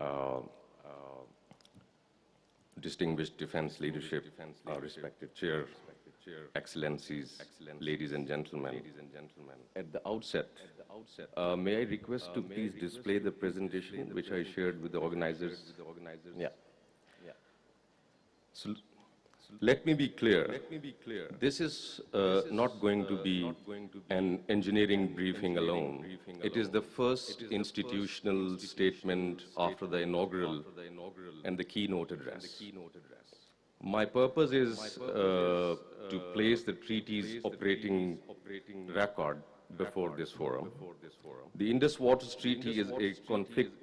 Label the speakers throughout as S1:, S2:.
S1: uh, distinguished defense leadership, respected chair, excellencies, ladies and gentlemen. At the outset, may I request to please display the presentation which I shared with the organizers? Yeah. So, let me be clear. This is not going to be an engineering briefing alone. It is the first institutional statement after the inaugural and the keynote address. My purpose is to place the treaty's operating record before this forum. The Indus Waters Treaty is a conflict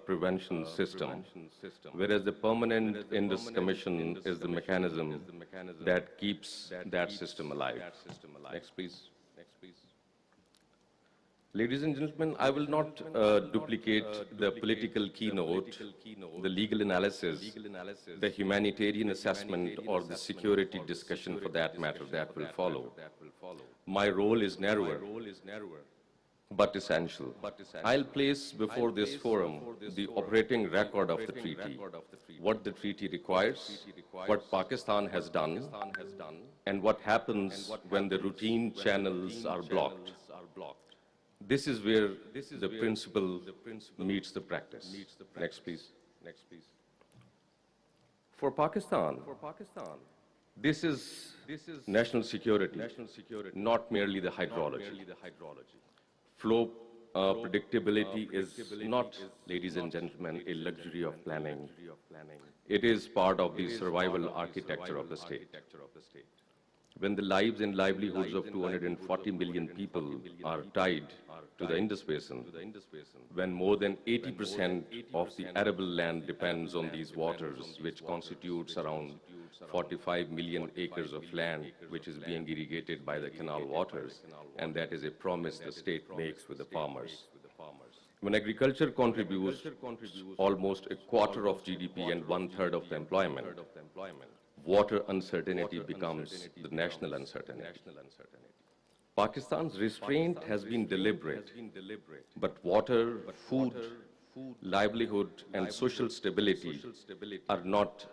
S1: prevention system, whereas the Permanent Indus Commission is the mechanism that keeps that system alive. Next, please. Ladies and gentlemen, I will not duplicate the political keynote, the legal analysis, the humanitarian assessment, or the security discussion for that matter that will follow. My role is narrower, but essential. I'll place before this forum the operating record of the treaty, what the treaty requires, what Pakistan has done, and what happens when the routine channels are blocked. This is where the principle meets the practice. Next, please. For Pakistan, this is national security, not merely the hydrology. Flow predictability is not, ladies and gentlemen, a luxury of planning. It is part of the survival architecture of the state. When the lives and livelihoods of 240 million people are tied to the Indus Basin, when more than 80% of the arable land depends on these waters, which constitutes around 45 million acres of land, which is being irrigated by the canal waters, and that is a promise the state makes with the farmers. When agriculture contributes almost a quarter of GDP and 1/3 of the employment, water uncertainty becomes the national uncertainty. Pakistan's restraint has been deliberate, but water, food, livelihood, and social stability are not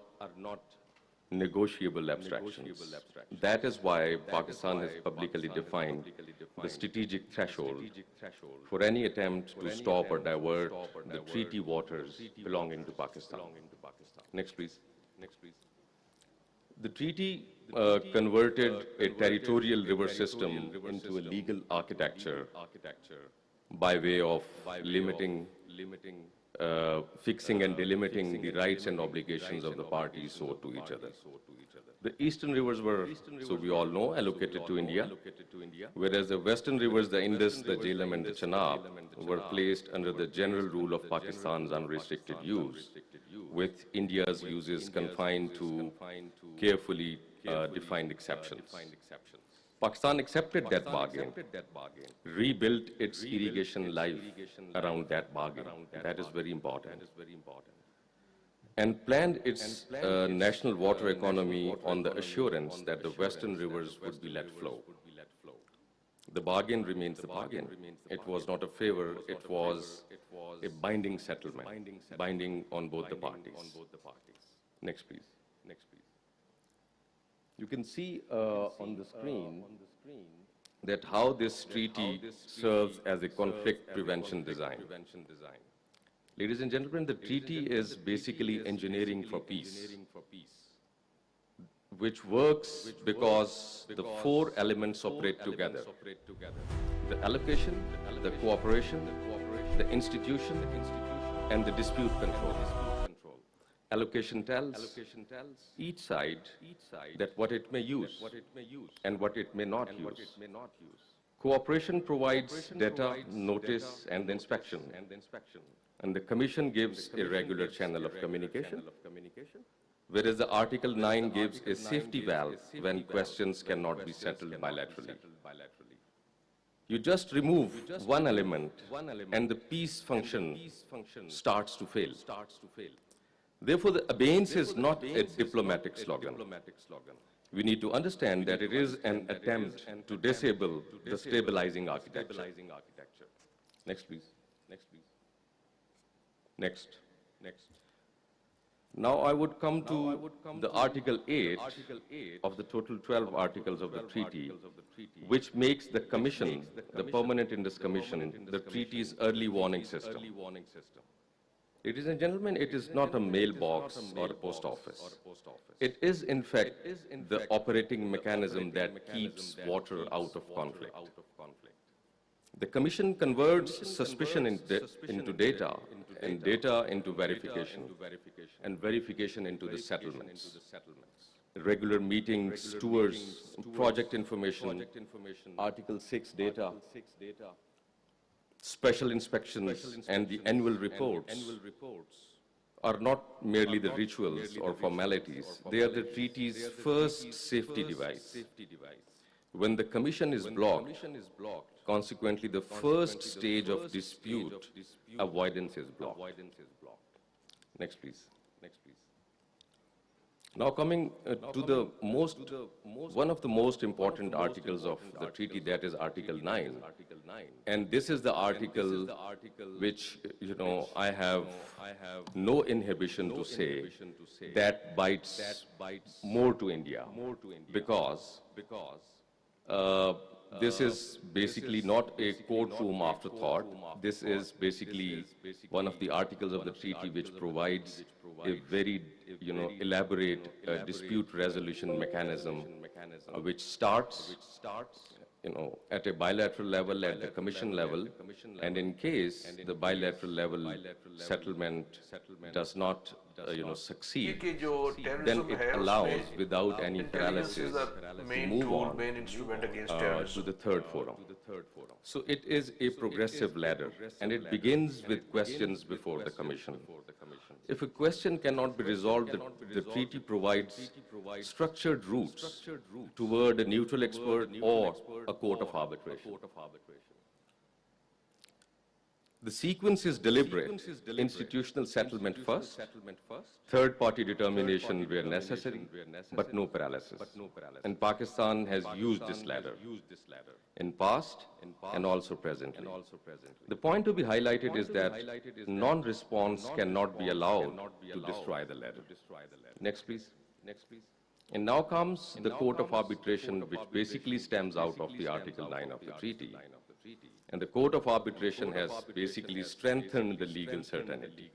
S1: negotiable abstractions. That is why Pakistan has publicly defined the strategic threshold for any attempt to stop or divert the treaty waters belonging to Pakistan. Next, please. The treaty converted a territorial river system into a legal architecture by way of fixing and delimiting the rights and obligations of the parties owed to each other. The eastern rivers were, so we all know, allocated to India, whereas the western rivers, the Indus, the Jhelum, and the Chenab, were placed under the general rule of Pakistan's unrestricted use, with India's uses confined to carefully defined exceptions. Pakistan accepted that bargain, rebuilt its irrigation life around that bargain. That is very important. And planned its national water economy on the assurance that the western rivers would be let flow. The bargain remains the bargain. It was not a favor, it was a binding settlement, binding on both the parties. Next, please. You can see on the screen that how this treaty serves as a conflict prevention design. Ladies and gentlemen, the treaty is basically engineering for peace, which works because the four elements operate together: the allocation, the cooperation, the institution, and the dispute control. Allocation tells each side that what it may use and what it may not use. Cooperation provides data, notice, and inspection. And the Commission gives a regular channel of communication, whereas the Article 9 gives a safety valve when questions cannot be settled bilaterally. You just remove one element and the peace function starts to fail. Therefore, the abeyance is not a diplomatic slogan. We need to understand that it is an attempt to disable the stabilizing architecture. Next, please. Next. Now I would come to the Article 8 of the total 12 articles of the treaty, which makes the Commission, the Permanent Indus Commission, the treaty's early warning system. Ladies and gentlemen, it is not a mailbox or a post office. It is, in fact, the operating mechanism that keeps water out of conflict. The Commission converts suspicion into data, and data into verification, and verification into the settlements. Regular meetings, tours, project information, Article 6 data, special inspections, and the annual reports are not merely the rituals or formalities. They are the treaty's first safety device. When the Commission is blocked, consequently, the first stage of dispute avoidance is blocked. Next, please. Now coming to one of the most important articles of the treaty, that is Article 9. And this is the article which, I have no inhibition to say that bites more to India, because this is basically not a courtroom afterthought. This is basically one of the articles of the treaty which provides a very, elaborate dispute resolution mechanism, which starts, at a bilateral level, at the Commission level, and in case the bilateral level settlement does not, succeed, then it allows, without any paralysis, to move on to the third forum. So it is a progressive ladder, and it begins with questions before the Commission. If a question cannot be resolved, the treaty provides structured routes toward a neutral expert or a court of arbitration. The sequence is deliberate. Institutional settlement first, third-party determination where necessary, but no paralysis. And Pakistan has used this ladder in past and also presently. The point to be highlighted is that non-response cannot be allowed to destroy the ladder. Next, please. And now comes the Court of Arbitration, which basically stems out of the Article 9 of the treaty. And the Court of Arbitration has basically strengthened the legal certainty.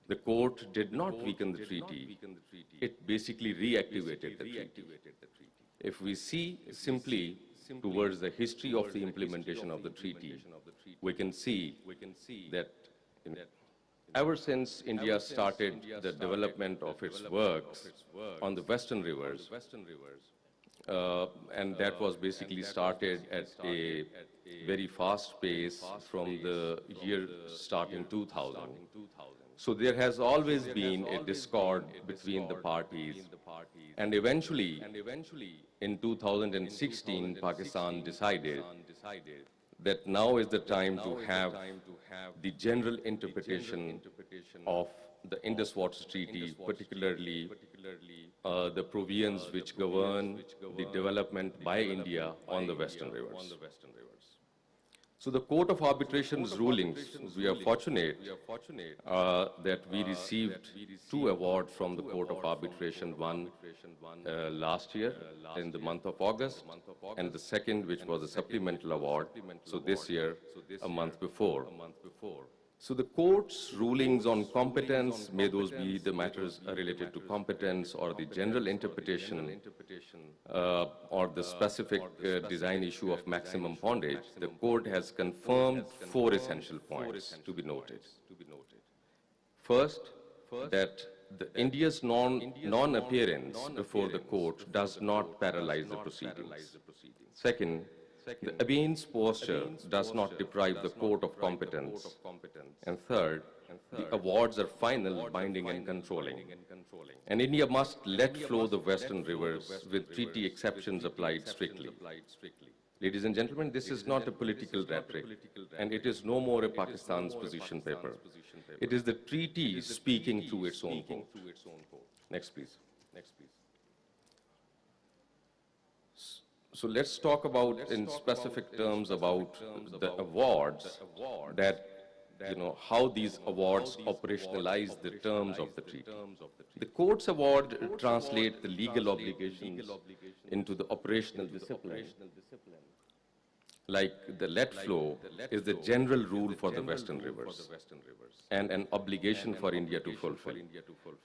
S1: The court did not weaken the treaty, it basically reactivated the treaty. If we see simply towards the history of the implementation of the treaty, we can see that ever since India started the development of its works on the western rivers, and that was basically started at a very fast pace from the year starting 2000. So there has always been a discord between the parties, and eventually in 2016 Pakistan decided that now is the time to have the general interpretation of the Indus Waters Treaty, particularly the provisions which govern the development by India on the western rivers. So the Court of Arbitration's rulings, we are fortunate that we received 2 awards from the Court of Arbitration, one last year in the month of August, and the second, which was a supplemental award, so this year, a month before. So the court's rulings on competence, may those be the matters related to competence or the general interpretation or the specific design issue of maximum pondage, the court has confirmed 4 essential points to be noted. First, that India's non-appearance before the court does not paralyze the proceedings. Second, the abeyance posture does not deprive the court of competence. And third, the awards are final, binding, and controlling. And India must let flow the western rivers with treaty exceptions applied strictly. Ladies and gentlemen, this is not a political rhetoric, and it is no more a Pakistan's position paper. It is the treaty speaking through its own court. Next, please. So let's talk about, in specific terms, about the awards that how these awards operationalize the terms of the treaty. The court's award translate the legal obligations into the operational discipline. Like the let flow is the general rule for the Western rivers and an obligation for India to fulfill.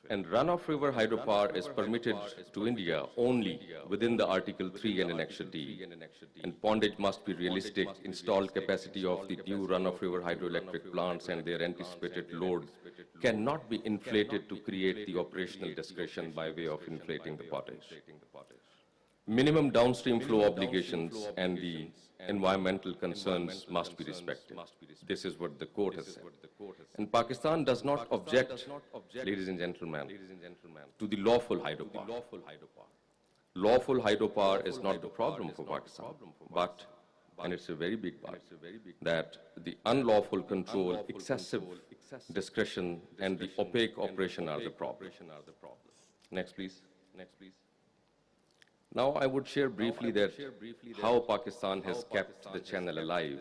S1: And runoff river hydropower is permitted to India only within the Article 3 and Annexure D. And pondage must be realistic. Installed capacity of the new runoff river hydroelectric plants and their anticipated load cannot be inflated to create the operational discretion by way of inflating the pottage. Minimum downstream flow obligations and the environmental concerns must be respected. This is what the court has said. And Pakistan does not object, ladies and gentlemen, to the lawful hydropower. Lawful hydropower is not the problem for Pakistan, but, and it's a very big part, that the unlawful control, excessive discretion, and the opaque operation are the problem. Next, please. Now, I would share briefly that how Pakistan has kept the channel alive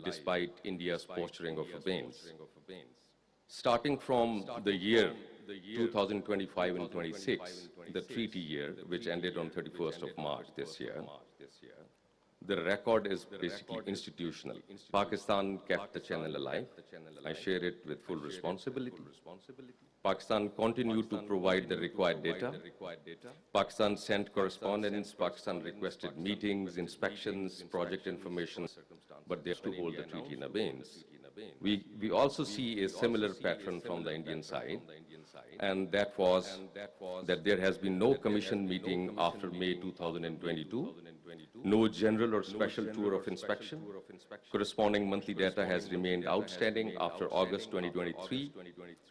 S1: despite India's posturing of abeyance. Starting from the year 2025 and 26, the treaty year, which ended on 31st of March this year, the record is basically institutional. Pakistan kept the channel alive. I share it with full responsibility. Pakistan continued to provide the required data. Pakistan sent correspondence. Pakistan requested meetings, inspections, project information, but they have to hold the treaty in abeyance. We also see a similar pattern from the Indian side, and that was that there has been no commission meeting after May 2022, no general or special tour of inspection. Corresponding monthly data has remained outstanding after August 2023,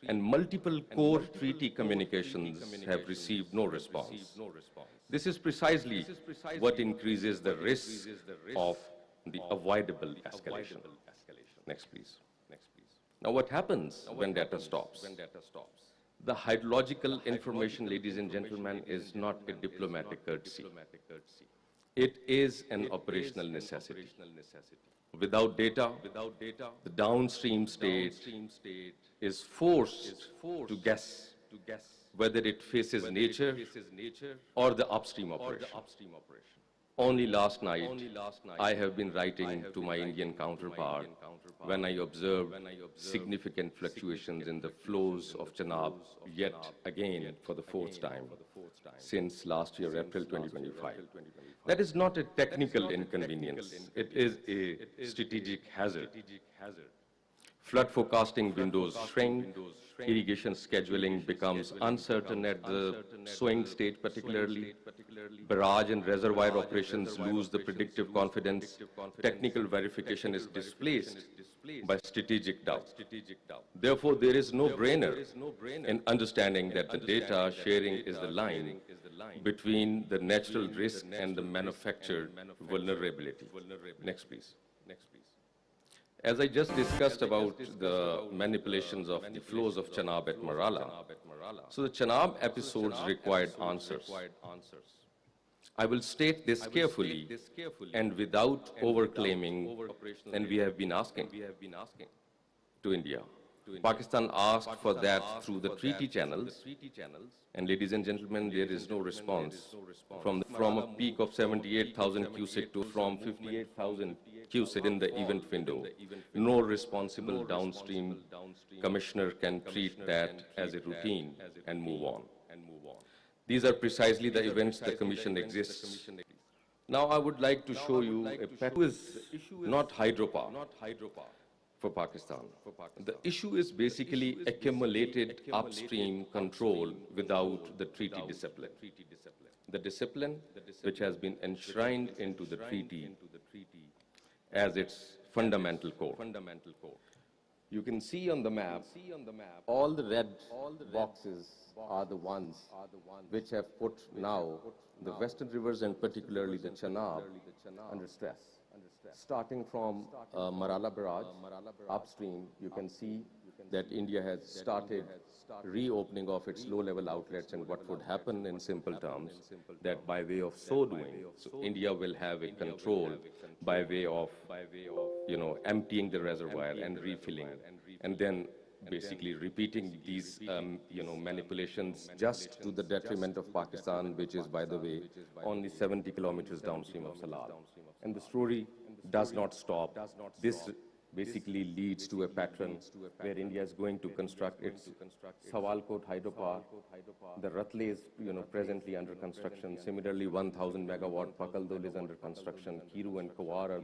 S1: and multiple core treaty communications have received no response. This is precisely what increases the risk of the avoidable escalation. Next, please. Now, what happens when data stops? The hydrological information, ladies and gentlemen, is not a diplomatic courtesy. It is an operational necessity. Without data, the downstream state is forced to guess whether it faces nature or the upstream operation. Only last night, I have been writing to my Indian counterpart when I observed significant fluctuations in the flows of Chenab yet again for the fourth time since last year, April 2025. That is not a technical inconvenience. It is a strategic hazard. Flood forecasting windows shrink, irrigation scheduling becomes uncertain at the sowing stage particularly, barrage and reservoir operations lose the predictive confidence, technical verification is displaced by strategic doubt. Therefore, there is no brainer in understanding that the data sharing is the line between the natural risk and the manufactured vulnerability. Next, please. As I just discussed about the manipulations of the flows of Chenab at Marala, so the Chenab episodes required answers. I will state this carefully and without overclaiming, and we have been asking to India. Pakistan asked for that through the treaty channels, and ladies and gentlemen, there is no response from a peak of 78,000 cusick to from 58,000 cusick in the event window. No responsible downstream commissioner can treat that as a routine and move on. These are precisely the events the commission exists. Now I would like to show you a pattern. The issue is not hydropower for Pakistan. The issue is basically accumulated upstream control without the treaty discipline. The discipline which has been enshrined into the treaty as its fundamental core. You can see on the map, all the red boxes are the ones which have put now the western rivers and particularly the Chenab under stress. Starting from Marala barrage upstream, you can see that India has started reopening of its low-level outlets, and what would happen in simple terms, that by way of so doing, so India will have a control by way of, emptying the reservoir and refilling and then basically repeating these manipulations just to the detriment of Pakistan, which is, by the way, only 70 kilometers downstream of Salal. And the story does not stop. This basically leads to a pattern where India is going to construct its Sawalkot hydropower. The Ratle is presently under construction. Similarly, 1,000 megawatt Pakaldul is under construction. Kiru and Kawar are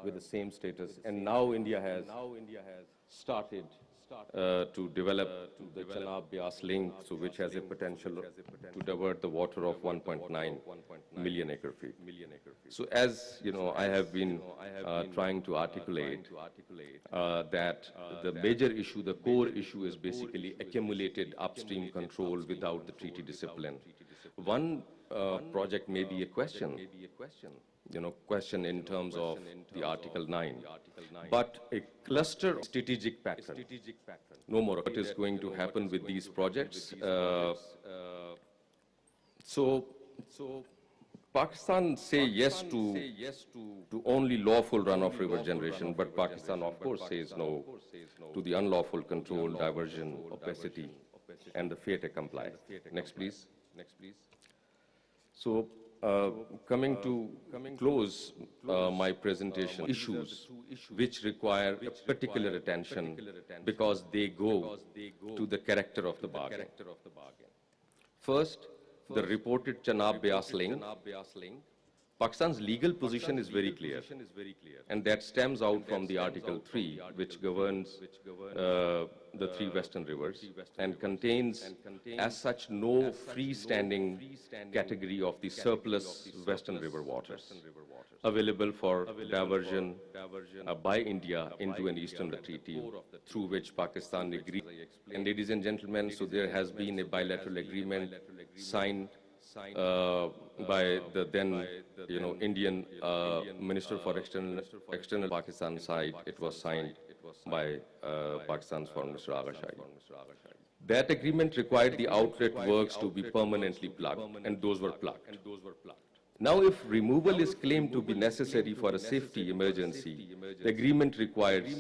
S1: with the same status. And now India has started to develop the Chenab Beas link, so which has a potential to divert the water of 1.9 million acre feet. So as I have been trying to articulate that the major issue, the core issue, is basically accumulated upstream control without the treaty discipline. One project may be a question in terms of the Article 9, but a cluster strategic pattern. No more. What is going to happen with these projects? So Pakistan say yes to only lawful runoff river generation, but Pakistan of course says no to the unlawful control, diversion, opacity, and the failure to comply. Next, please. So, coming to close my presentation, issues which require a particular attention because they go to the character of the bargain. First, the reported Chenab Beas link. Pakistan's legal position is very clear, and that stems out from the Article 3, which governs the three western rivers and contains as such no freestanding category of the surplus western river waters available for diversion by India into an eastern treaty through which Pakistan agreed. And ladies and gentlemen, so there has been a bilateral agreement signed by the then Indian Minister for External Pakistan side. It was signed by Pakistan's Foreign Minister Agha Shahi. That agreement required the outlet works to be permanently plugged, and those were plugged. Now, if removal is claimed to be necessary for a safety emergency, the agreement requires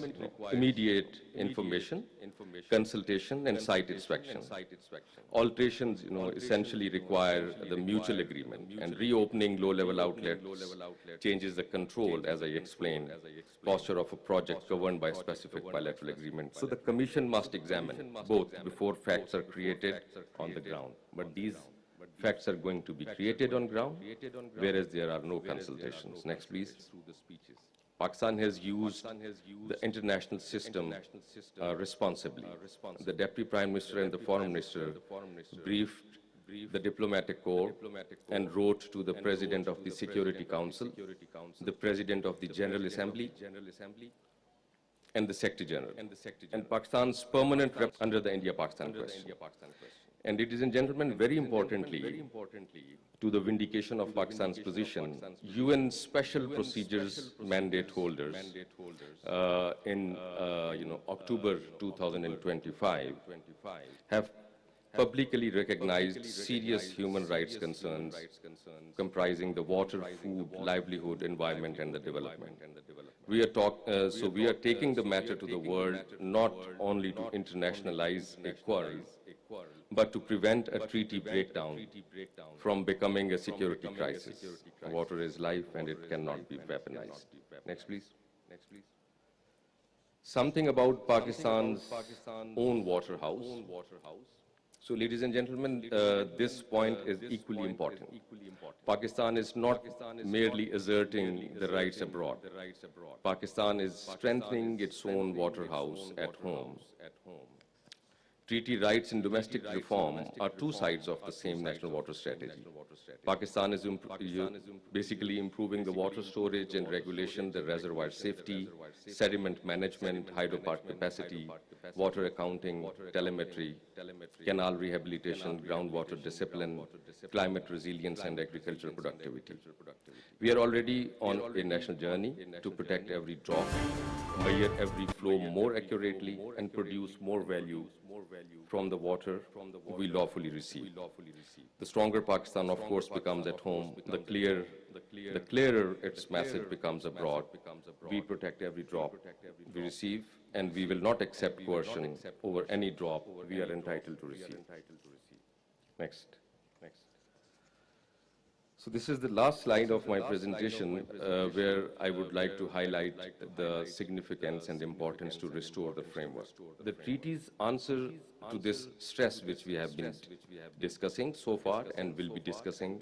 S1: immediate information, consultation, and site inspection. Alterations, essentially require the mutual agreement, and reopening low-level outlets changes the control, as I explained, posture of a project governed by specific bilateral agreement. So the Commission must examine both before facts are created on the ground. But these facts are going to be created on ground, whereas there are no consultations. Next, please. Pakistan has used the international system responsibly. The Deputy Prime Minister and the Foreign Minister briefed the diplomatic corps and wrote to the President of the Security Council, the President of the General Assembly, and the Secretary General, and Pakistan's permanent rep under the India-Pakistan question. And ladies and gentlemen, very importantly, to the vindication of Pakistan's position, UN Special Procedures mandate holders in October 2025 have publicly recognized serious human rights concerns comprising the water, food, livelihood, environment, and the development. We are taking the matter to the world not only to internationalize a quarrel, but to prevent a treaty breakdown from becoming a security crisis. Water is life and it cannot be weaponized. Next, please. Something about Pakistan's own water house. So, ladies and gentlemen, this point is equally important. Pakistan is not merely asserting the rights abroad. Pakistan is strengthening its own water house at home. Treaty rights and domestic reform are two sides of the same national water strategy. Pakistan is basically improving the water storage and regulation, the reservoir safety, sediment management, hydropower capacity, water accounting, telemetry, canal rehabilitation, groundwater discipline, climate resilience, and agricultural productivity. We are already on a national journey to protect every drop, measure every flow more accurately, and produce more value from the water we lawfully receive. The stronger Pakistan, of course, becomes at home, the clearer its message becomes abroad. We protect every drop we receive, and we will not accept coercion over any drop we are entitled to receive. Next. So this is the last slide of my presentation where I would like to highlight the significance and importance to restore the framework. The treaty's answer to this stress which we have been discussing so far and will be discussing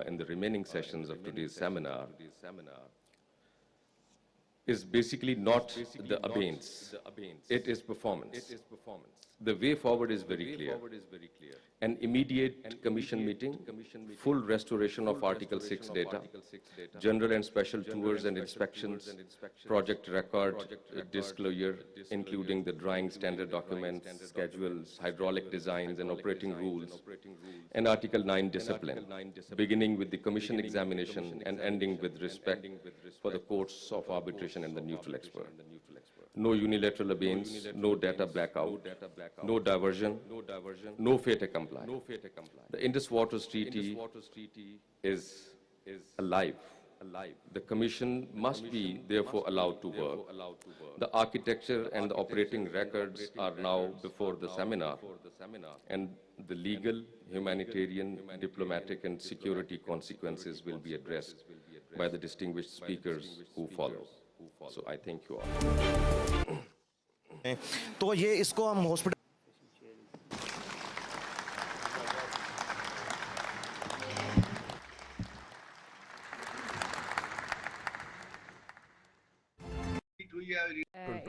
S1: in the remaining sessions of today's seminar is basically not the abeyance, it is performance. The way forward is very clear. An immediate commission meeting, full restoration of Article 6 data, general and special tours and inspections, project record disclosure, including the drawing standard documents, schedules, hydraulic designs and operating rules, and Article 9 discipline, beginning with the commission examination and ending with respect for the courts of arbitration and the neutral expert. No unilateral abeyance, no data blackout, no diversion, no fait accompli. The Indus Waters Treaty is alive. The Commission must be therefore allowed to work. The architecture and the operating records are now before the seminar, and the legal, humanitarian, diplomatic and security consequences will be addressed by the distinguished speakers who follow. So I thank you all.
S2: तो ये इसको हम hospital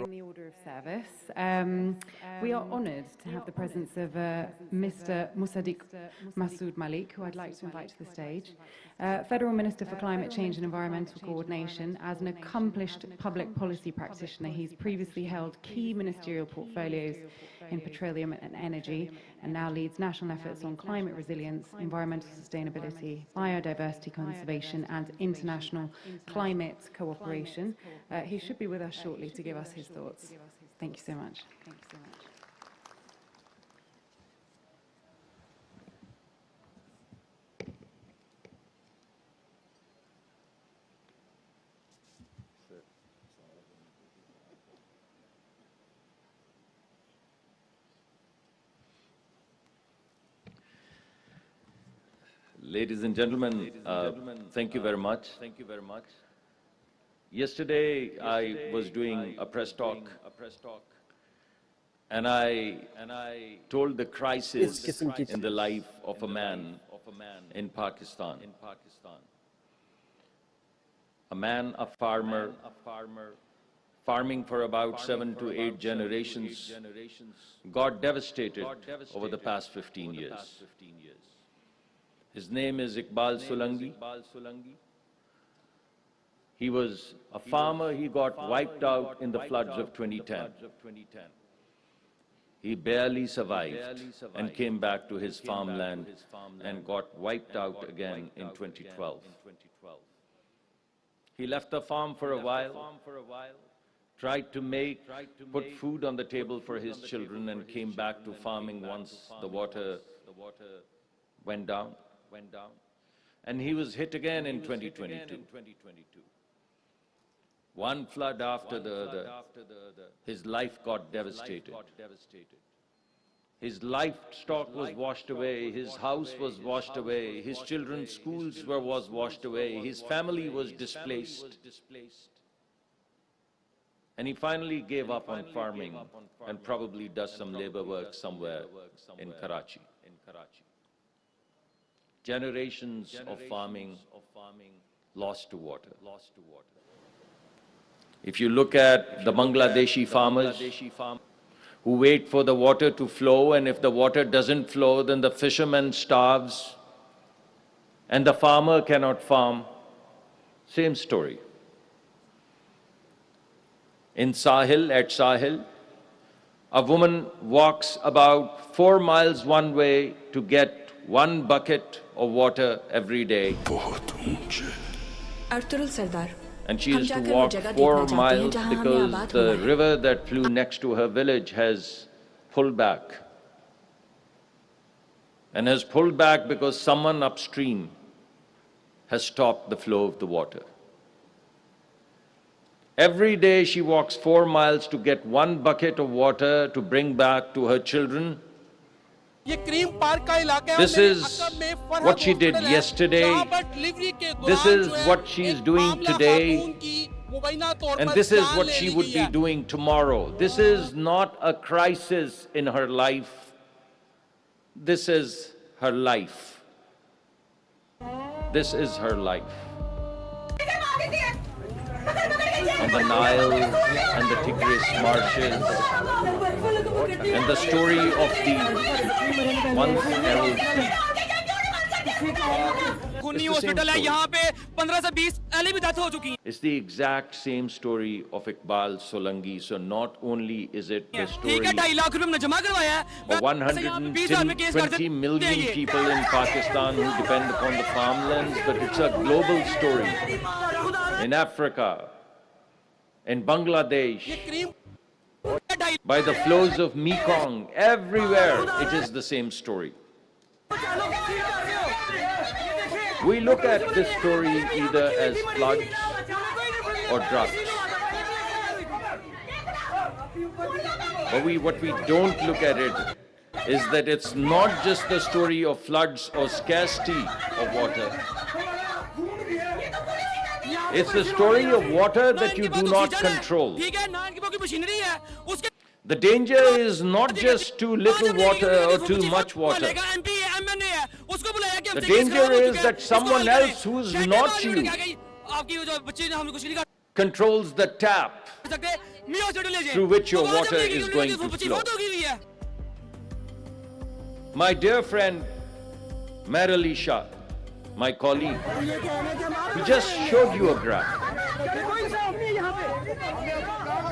S3: In the order of service, we are honoured to have the presence of Mr. Musaddiq Masood Malik, who I'd like to invite to the stage. Federal Minister for Climate Change and Environmental Coordination. As an accomplished public policy practitioner, he's previously held key ministerial portfolios in petroleum and energy, and now leads national efforts on climate resilience, environmental sustainability, biodiversity conservation, and international climate cooperation. He should be with us shortly to give us his thoughts. Thank you so much.
S4: Ladies and gentlemen, thank you very much. Yesterday, I was doing a press talk, and I told the crisis in the life of a man in Pakistan. A man, a farmer, farming for about 7 to 8 generations, got devastated over the past 15 years. His name is Iqbal Solangi. He was a farmer. He got wiped out in the floods of 2010. He barely survived and came back to his farmland and got wiped out again in 2012. He left the farm for a while, tried to put food on the table for his children, and came back to farming once the water went down. And he was hit again in 2022. One flood after the other, his life got devastated. His livestock was washed away, his house was washed away, his children's schools was washed away, his family was displaced. And he finally gave up on farming and probably does some labor work somewhere in Karachi. Generations of farming lost to water. If you look at the Bangladeshi farmers who wait for the water to flow, and if the water doesn't flow, then the fisherman starves and the farmer cannot farm. Same story. In Sahil, at Sahil, a woman walks about 4 miles one way to get 1 bucket of water every day. And she has to walk 4 miles because the river that flew next to her village has pulled back. And has pulled back because someone upstream has stopped the flow of the water. Every day she walks 4 miles to get 1 bucket of water to bring back to her children. This is what she did yesterday. This is what she is doing today. And this is what she would be doing tomorrow. This is not a crisis in her life. This is her life. This is her life. On the Nile and the Tigris marshes, and the story of the once herald fleet. It's the exact same story of Iqbal Solangi. So not only is it the story of 120 million people in Pakistan who depend upon the farmlands, but it's a global story. In Africa, in Bangladesh, by the flows of Mekong, everywhere it is the same story. We look at this story either as floods or droughts. But what we don't look at it is that it's not just the story of floods or scarcity of water. It's the story of water that you do not control. The danger is not just too little water or too much water. The danger is that someone else who is not you controls the tap through which your water is going to flow. My dear friend, Merali Shah, my colleague, he just showed you a graph.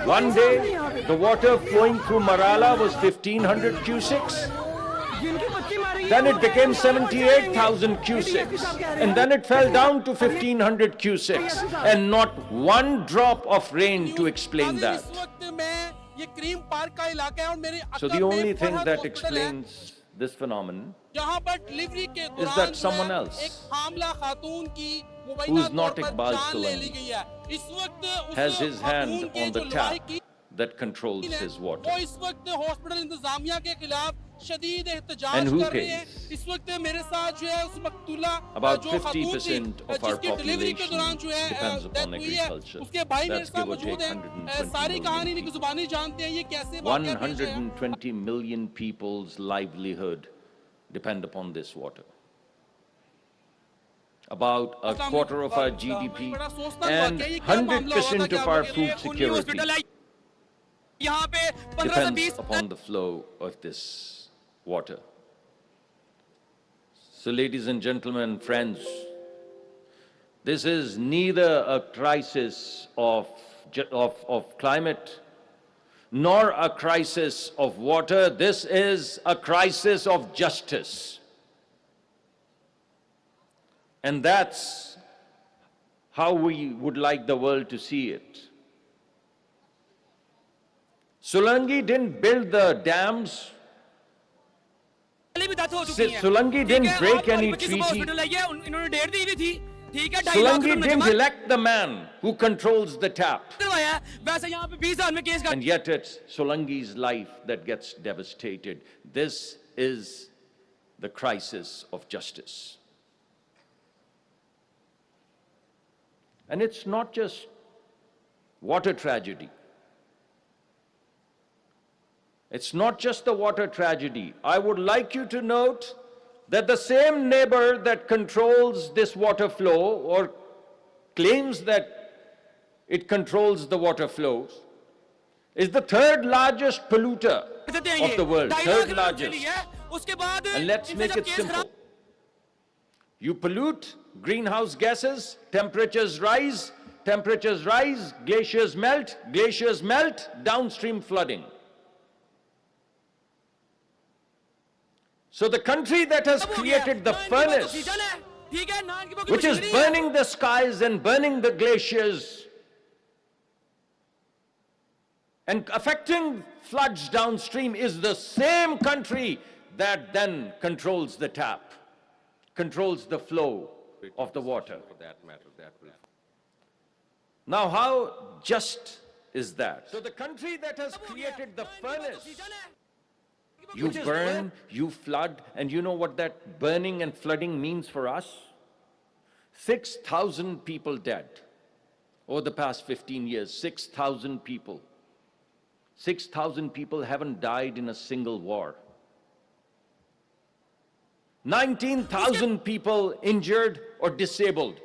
S4: One day, the water flowing through Marala was 1,500 cusics. Then it became 78,000 cusics. And then it fell down to 1,500 cusics. And not one drop of rain to explain that. So the only thing that explains this phenomenon is that someone else, who is not Iqbal Solangi, has his hand on the tap that controls his water. And who pays? About 50% of our population depends upon agriculture. That's give or take 120 million people's livelihood depend upon this water. About a quarter of our GDP and 100% of our food security depends upon the flow of this water. So, ladies and gentlemen, friends, this is neither a crisis of climate nor a crisis of water. This is a crisis of justice. And that's how we would like the world to see it. Solangi didn't build the dams. Solangi didn't break any treaty. Solangi didn't elect the man who controls the tap. And yet it's Solangi's life that gets devastated. This is the crisis of justice. And it's not just water tragedy. It's not just the water tragedy. I would like you to note that the same neighbor that controls this water flow or claims that it controls the water flows is the third largest polluter of the world. Third largest. And let's make it simple. You pollute, greenhouse gases, temperatures rise, glaciers melt, downstream flooding. So the country that has created the furnace, which is burning the skies and burning the glaciers and affecting floods downstream, is the same country that then controls the tap, controls the flow of the water. Now, how just is that? So the country that has created the furnace, you burn, you flood, and you know what that burning and flooding means for us? 6,000 people dead. Over the past 15 years, 6,000 people. 6,000 people haven't died in a single war. 19,000 people injured or disabled.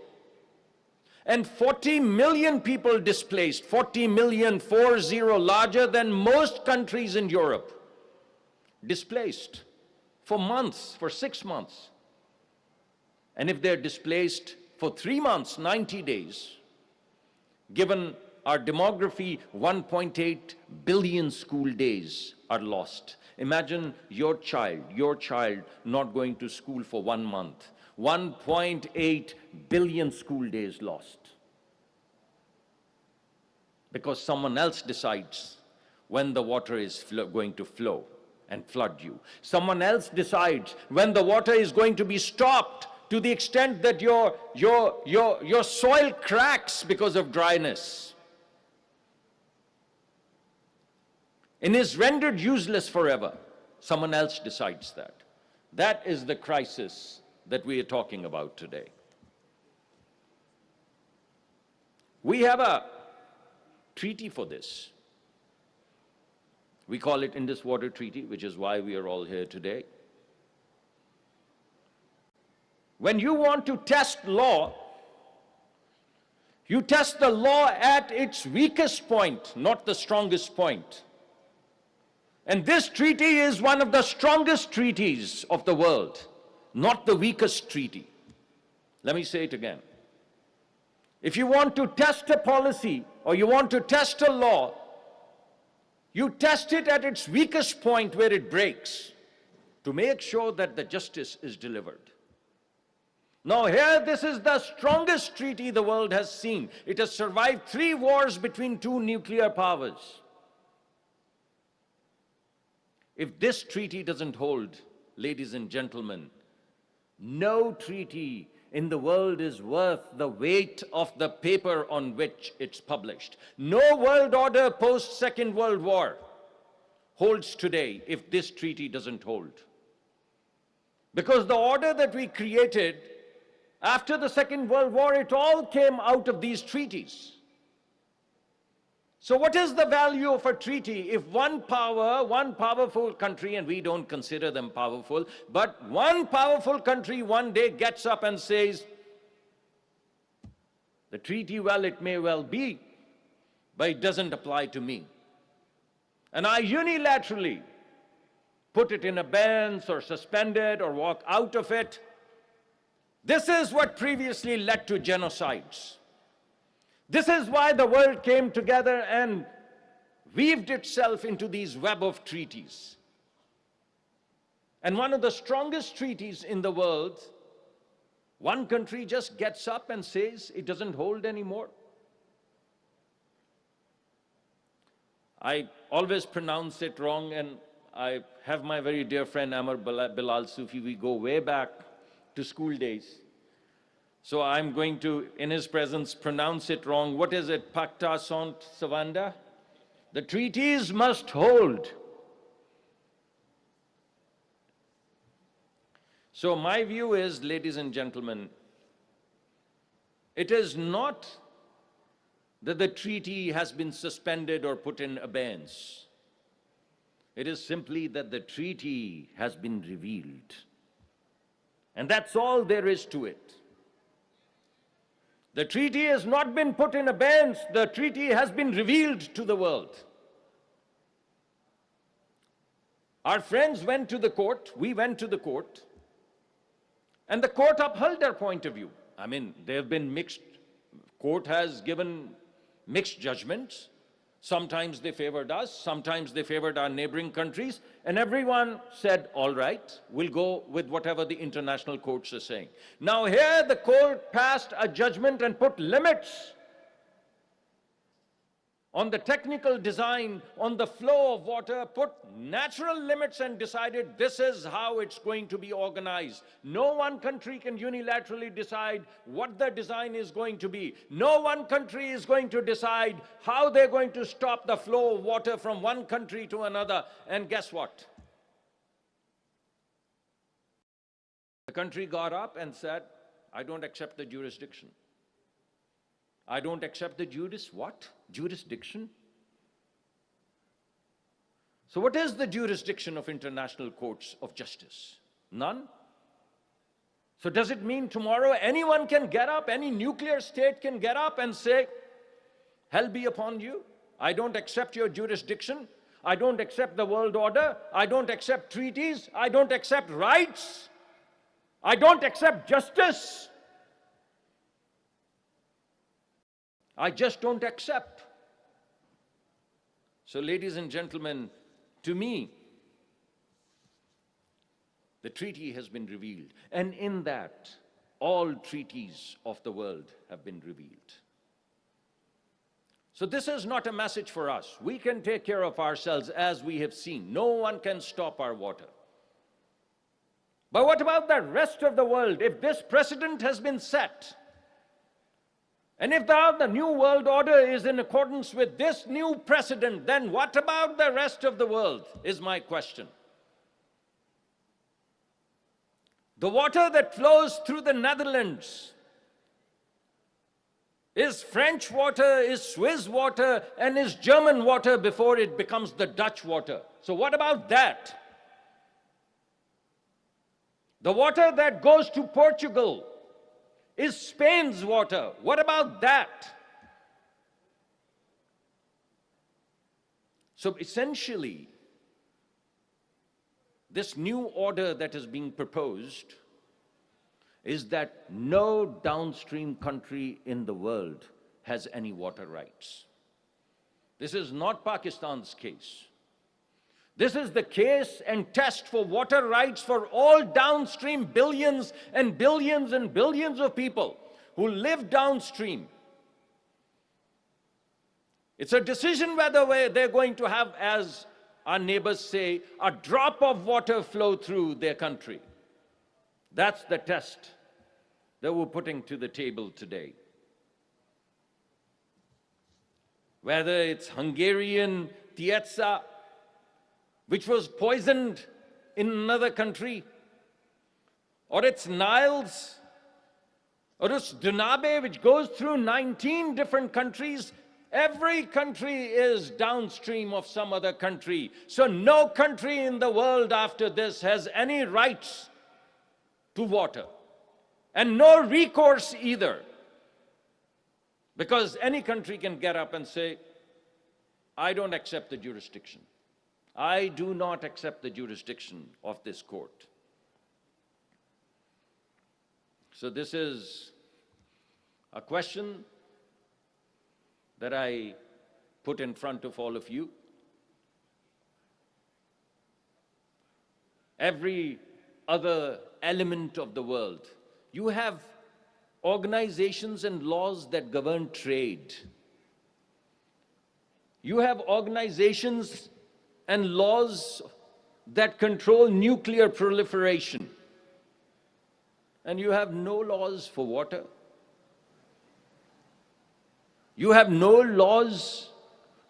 S4: And 40 million people displaced, 40 million, 40, larger than most countries in Europe. Displaced for months, for 6 months. And if they're displaced for 3 months, 90 days, given our demography, 1.8 billion school days are lost. Imagine your child not going to school for 1 month. 1.8 billion school days lost. Because someone else decides when the water is going to flow and flood you. Someone else decides when the water is going to be stopped to the extent that your soil cracks because of dryness and is rendered useless forever. Someone else decides that. That is the crisis that we are talking about today. We have a treaty for this. We call it Indus Water Treaty, which is why we are all here today. When you want to test law, you test the law at its weakest point, not the strongest point. And this treaty is one of the strongest treaties of the world, not the weakest treaty. Let me say it again. If you want to test a policy or you want to test a law, you test it at its weakest point where it breaks to make sure that the justice is delivered. Now here, this is the strongest treaty the world has seen. It has survived 3 wars between 2 nuclear powers. If this treaty doesn't hold, ladies and gentlemen, no treaty in the world is worth the weight of the paper on which it's published. No world order post-Second World War holds today if this treaty doesn't hold. Because the order that we created after the Second World War, it all came out of these treaties. So what is the value of a treaty if one powerful country, and we don't consider them powerful, but one powerful country one day gets up and says, the treaty, well, it may well be, but it doesn't apply to me. And I unilaterally put it in abeyance or suspend it or walk out of it. This is what previously led to genocides. This is why the world came together and weaved itself into these web of treaties. And one of the strongest treaties in the world, one country just gets up and says it doesn't hold anymore. I always pronounce it wrong, and I have my very dear friend Amar Bilal Sufi. We go way back to school days. So I'm going to, in his presence, pronounce it wrong. What is it? Pacta sunt servanda? The treaties must hold. So my view is, ladies and gentlemen, it is not that the treaty has been suspended or put in abeyance. It is simply that the treaty has been revealed. And that's all there is to it. The treaty has not been put in abeyance. The treaty has been revealed to the world. Our friends went to the court, we went to the court, and the court upheld their point of view. I mean, there have been mixed, court has given mixed judgments. Sometimes they favored us, sometimes they favored our neighboring countries, and everyone said, all right, we'll go with whatever the international courts are saying. Now here the court passed a judgment and put limits on the technical design, on the flow of water, put natural limits and decided this is how it's going to be organized. No one country can unilaterally decide what the design is going to be. No one country is going to decide how they're going to stop the flow of water from one country to another. And guess what? The country got up and said, I don't accept the jurisdiction. I don't accept the jurisdiction? So what is the jurisdiction of international courts of justice? None. So does it mean tomorrow anyone can get up, any nuclear state can get up and say, hell be upon you, I don't accept your jurisdiction, I don't accept the world order, I don't accept treaties, I don't accept rights, I don't accept justice. I just don't accept. So, ladies and gentlemen, to me, the treaty has been revealed. And in that, all treaties of the world have been revealed. So this is not a message for us. We can take care of ourselves as we have seen. No one can stop our water. But what about the rest of the world? If this precedent has been set, and if the new world order is in accordance with this new precedent, then what about the rest of the world, is my question. The water that flows through the Netherlands is French water, is Swiss water, and is German water before it becomes the Dutch water. So what about that? The water that goes to Portugal is Spain's water. What about that? So essentially, this new order that is being proposed is that no downstream country in the world has any water rights. This is not Pakistan's case. This is the case and test for water rights for all downstream billions and billions and billions of people who live downstream. It's a decision whether they're going to have, as our neighbors say, a drop of water flow through their country. That's the test that we're putting to the table today. Whether it's Hungarian Tiesa, which was poisoned in another country, or it's Niles, or it's Dunabe, which goes through 19 different countries. Every country is downstream of some other country. So no country in the world after this has any rights to water, and no recourse either, because any country can get up and say, I don't accept the jurisdiction. I do not accept the jurisdiction of this court. So this is a question that I put in front of all of you. Every other element of the world, you have organizations and laws that govern trade. You have organizations and laws that control nuclear proliferation. And you have no laws for water. You have no laws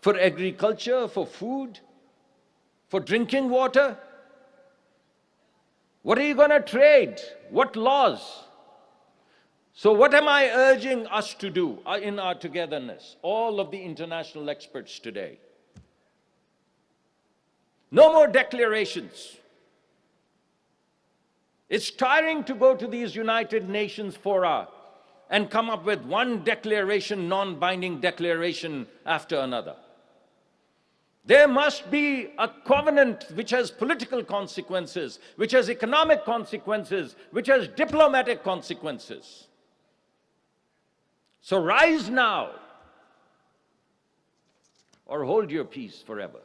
S4: for agriculture, for food, for drinking water. What are you going to trade? What laws? So what am I urging us to do in our togetherness, all of the international experts today? No more declarations. It's tiring to go to these United Nations fora and come up with one declaration, non-binding declaration after another. There must be a covenant which has political consequences, which has economic consequences, which has diplomatic consequences. So rise now, or hold your peace forever.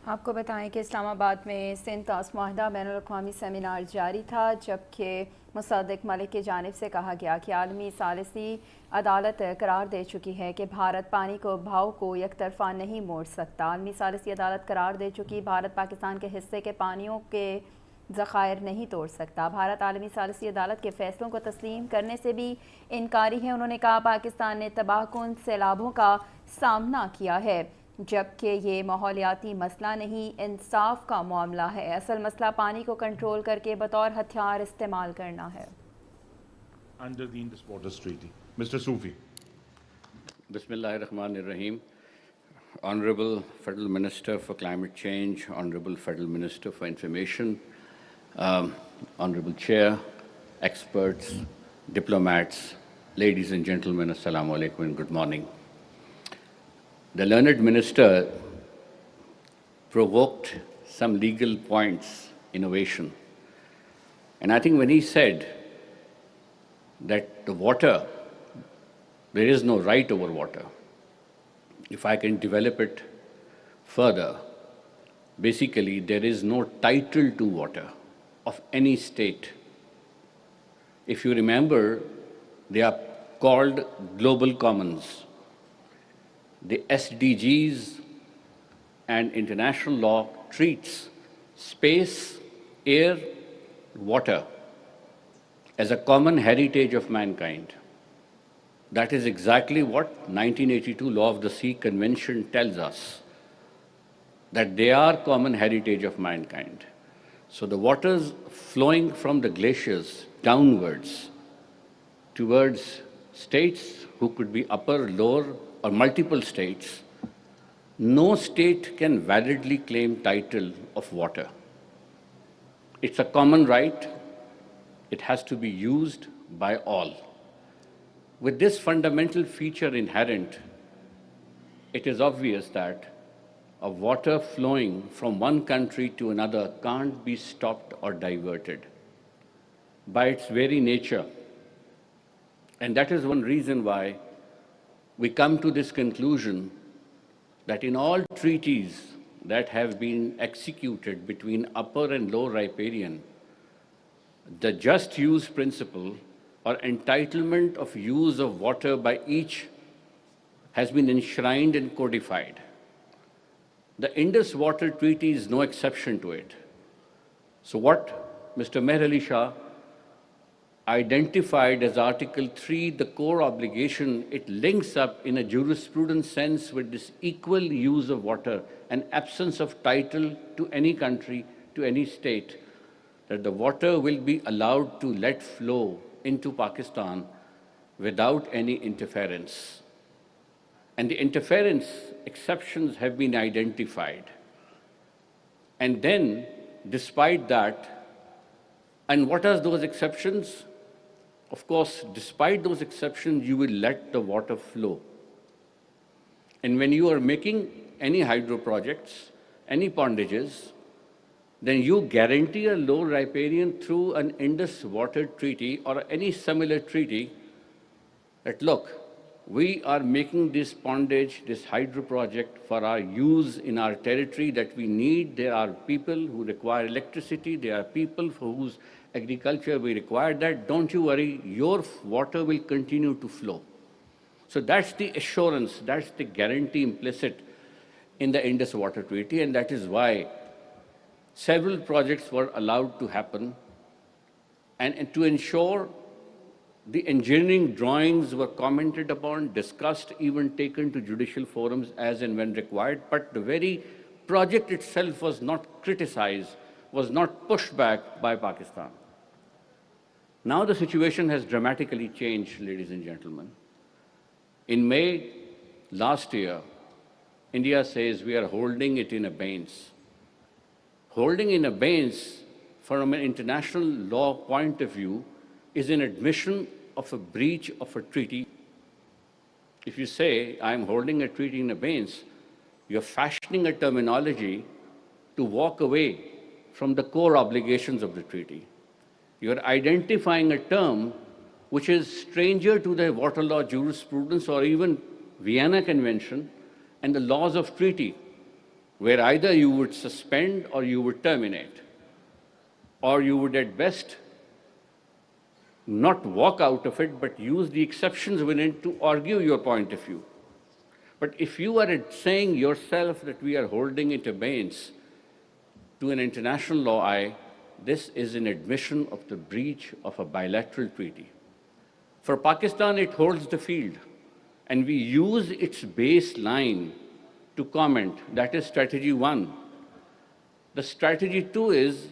S5: आपको बताएं कि इस्लामाबाद में सिंध तास मुआहदा बैनुल-अक़वामी seminar जारी था, जबकि मुसद्दिक़ मलिक की जानिब से कहा गया कि आलमी सालिसी अदालत करार दे चुकी है कि भारत पानी को बहाव को एक तरफा नहीं मोड़ सकता। आलमी सालिसी अदालत करार दे चुकी भारत पाकिस्तान के हिस्से के पानियों के ज़खायर नहीं तोड़ सकता। भारत आलमी सालिसी अदालत के फैसलों को तस्लीम करने से भी इनकारी है। उन्होंने कहा पाकिस्तान ने तबाहकुन सैलाबों का सामना किया है, जबकि ये माहौलियाती मसला नहीं, इंसाफ का मामला है। असल मसला पानी को कंट्रोल करके बतौर हथियार इस्तेमाल करना है।
S6: Under the Indus Waters Treaty. Mr. Sufi.
S7: Bismillahirrahmanirrahim. Honorable Federal Minister for Climate Change, Honorable Federal Minister for Information, Honorable Chair, experts, diplomats, ladies and gentlemen, Assalamu alaikum and good morning. The learned minister provoked some legal points, innovation. And I think when he said that the water, there is no right over water, if I can develop it further, basically there is no title to water of any state. If you remember, they are called global commons. The SDGs and international law treats space, air, water as a common heritage of mankind. That is exactly what 1982 Law of the Sea Convention tells us, that they are common heritage of mankind. So the waters flowing from the glaciers downwards towards states who could be upper, lower, or multiple states, no state can validly claim title of water. It's a common right. It has to be used by all. With this fundamental feature inherent, it is obvious that a water flowing from one country to another can't be stopped or diverted by its very nature. And that is one reason why we come to this conclusion that in all treaties that have been executed between upper and lower riparian, the just use principle or entitlement of use of water by each has been enshrined and codified. The Indus Water Treaty is no exception to it. So what Mr. Meher Ali Shah identified as Article 3, the core obligation, it links up in a jurisprudence sense with this equal use of water and absence of title to any country, to any state, that the water will be allowed to let flow into Pakistan without any interference. And the interference exceptions have been identified. And then, despite that, and what are those exceptions? Of course, despite those exceptions, you will let the water flow. And when you are making any hydro projects, any pondages, then you guarantee a low riparian through an Indus Water Treaty or any similar treaty that, look, we are making this pondage, this hydro project for our use in our territory that we need. There are people who require electricity. There are people for whose agriculture we require that. Don't you worry, your water will continue to flow. So that's the assurance, that's the guarantee implicit in the Indus Water Treaty, and that is why several projects were allowed to happen, and to ensure the engineering drawings were commented upon, discussed, even taken to judicial forums as and when required, but the very project itself was not criticized, was not pushed back by Pakistan. Now the situation has dramatically changed, ladies and gentlemen. In May last year, India says we are holding it in abeyance. Holding in abeyance from an international law point of view is an admission of a breach of a treaty. If you say, I'm holding a treaty in abeyance, you're fashioning a terminology to walk away from the core obligations of the treaty. You're identifying a term which is stranger to the water law jurisprudence or even Vienna Convention and the laws of treaty, where either you would suspend or you would terminate, or you would at best not walk out of it, but use the exceptions within it to argue your point of view. But if you are saying yourself that we are holding it abeyance to an international law, this is an admission of the breach of a bilateral treaty. For Pakistan, it holds the field, and we use its baseline to comment. That is strategy 1. The strategy 2 is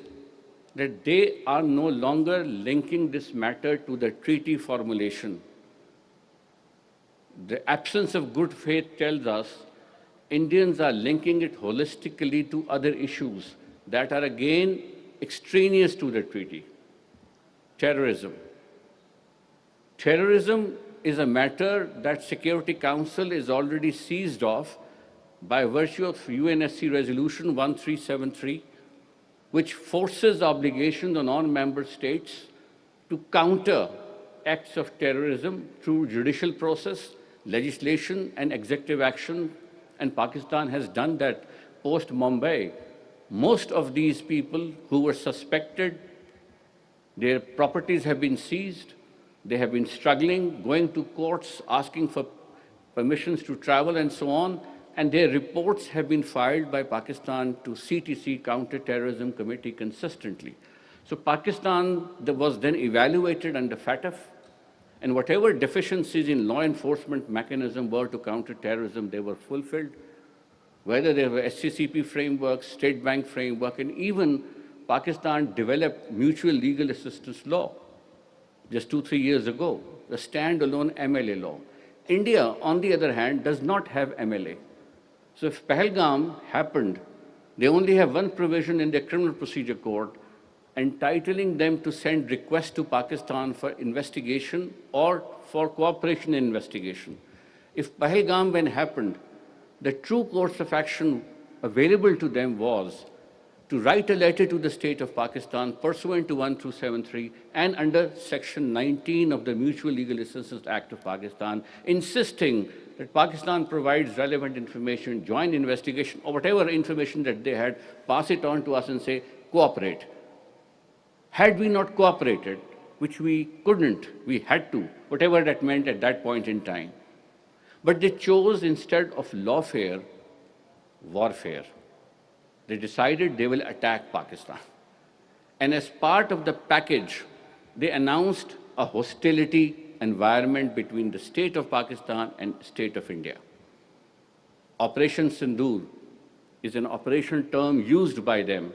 S7: that they are no longer linking this matter to the treaty formulation. The absence of good faith tells us Indians are linking it holistically to other issues that are again extraneous to the treaty. Terrorism. Terrorism is a matter that Security Council is already seized of by virtue of UNSC Resolution 1373, which forces obligations on all member states to counter acts of terrorism through judicial process, legislation, and executive action. And Pakistan has done that post-Mumbai. Most of these people who were suspected, their properties have been seized. They have been struggling, going to courts, asking for permissions to travel and so on. And their reports have been filed by Pakistan to CTC, Counter-Terrorism Committee, consistently. So Pakistan was then evaluated under FATF, and whatever deficiencies in law enforcement mechanism were to counter terrorism, they were fulfilled. Whether they were SCCP framework, State Bank framework, and even Pakistan developed mutual legal assistance law just 2-3 years ago, the standalone MLA law. India, on the other hand, does not have MLA. So if Pahalgam happened, they only have one provision in their criminal procedure code entitling them to send requests to Pakistan for investigation or for cooperation in investigation. If Pahalgam when happened, the true course of action available to them was to write a letter to the state of Pakistan pursuant to 1273 and under Section 19 of the Mutual Legal Assistance Act of Pakistan, insisting that Pakistan provides relevant information, joint investigation, or whatever information that they had, pass it on to us and say, cooperate. Had we not cooperated, which we couldn't, we had to, whatever that meant at that point in time. But they chose, instead of lawfare, warfare. They decided they will attack Pakistan. And as part of the package, they announced a hostility environment between the state of Pakistan and state of India. Operation Sindoor is an operational term used by them.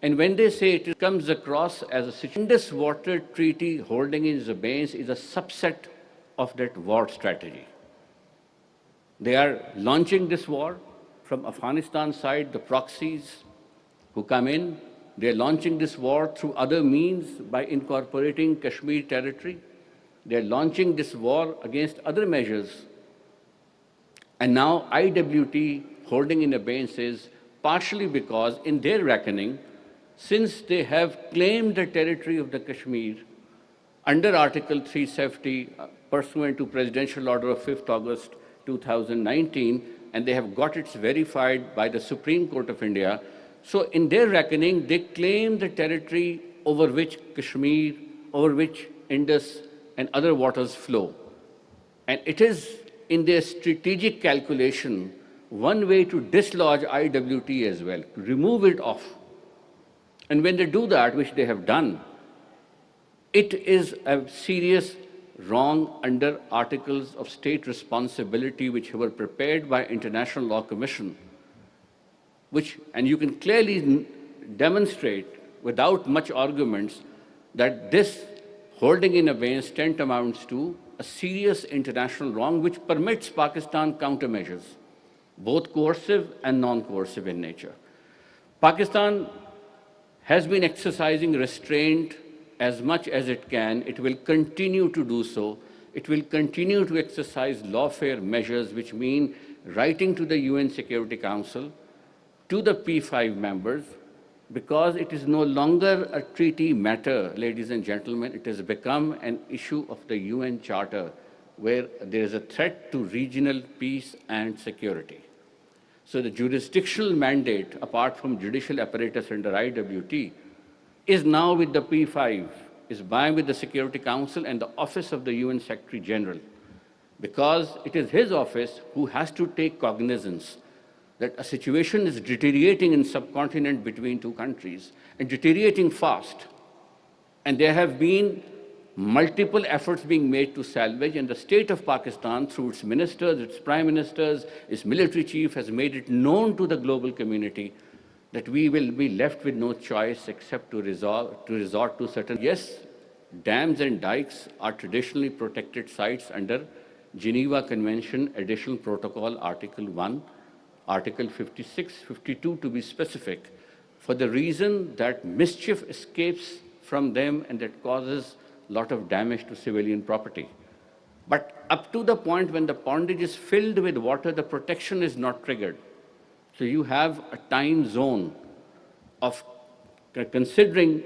S7: And when they say it comes across as a Indus water treaty holding in abeyance is a subset of that war strategy. They are launching this war from Afghanistan side, the proxies who come in. They're launching this war through other means by incorporating Kashmir territory. They're launching this war against other measures. And now IWT holding in abeyance is partially because in their reckoning, since they have claimed the territory of the Kashmir under Article 370 pursuant to Presidential Order of 5th August 2019, and they have got it verified by the Supreme Court of India. So in their reckoning, they claim the territory over which Kashmir, over which Indus and other waters flow. And it is in their strategic calculation one way to dislodge IWT as well, to remove it off. And when they do that, which they have done, it is a serious wrong under articles of state responsibility which were prepared by International Law Commission, which, and you can clearly demonstrate without much arguments that this holding in abeyance tantamounts to a serious international wrong which permits Pakistan countermeasures, both coercive and non-coercive in nature. Pakistan has been exercising restraint as much as it can. It will continue to do so. It will continue to exercise lawfare measures, which mean writing to the UN Security Council, to the P5 members, because it is no longer a treaty matter, ladies and gentlemen. It has become an issue of the UN Charter, where there is a threat to regional peace and security. So the jurisdictional mandate, apart from judicial apparatus under IWT, is now with the P5, is by with the Security Council and the Office of the UN Secretary General, because it is his office who has to take cognizance that a situation is deteriorating in subcontinent between two countries, and deteriorating fast. And there have been multiple efforts being made to salvage, and the state of Pakistan, through its ministers, its prime ministers, its military chief, has made it known to the global community that we will be left with no choice except to resort to certain. Yes, dams and dikes are traditionally protected sites under Geneva Convention Additional Protocol Article 1, Article 56, 52 to be specific, for the reason that mischief escapes from them and that causes a lot of damage to civilian property. But up to the point when the pondage is filled with water, the protection is not triggered. So you have a time zone of considering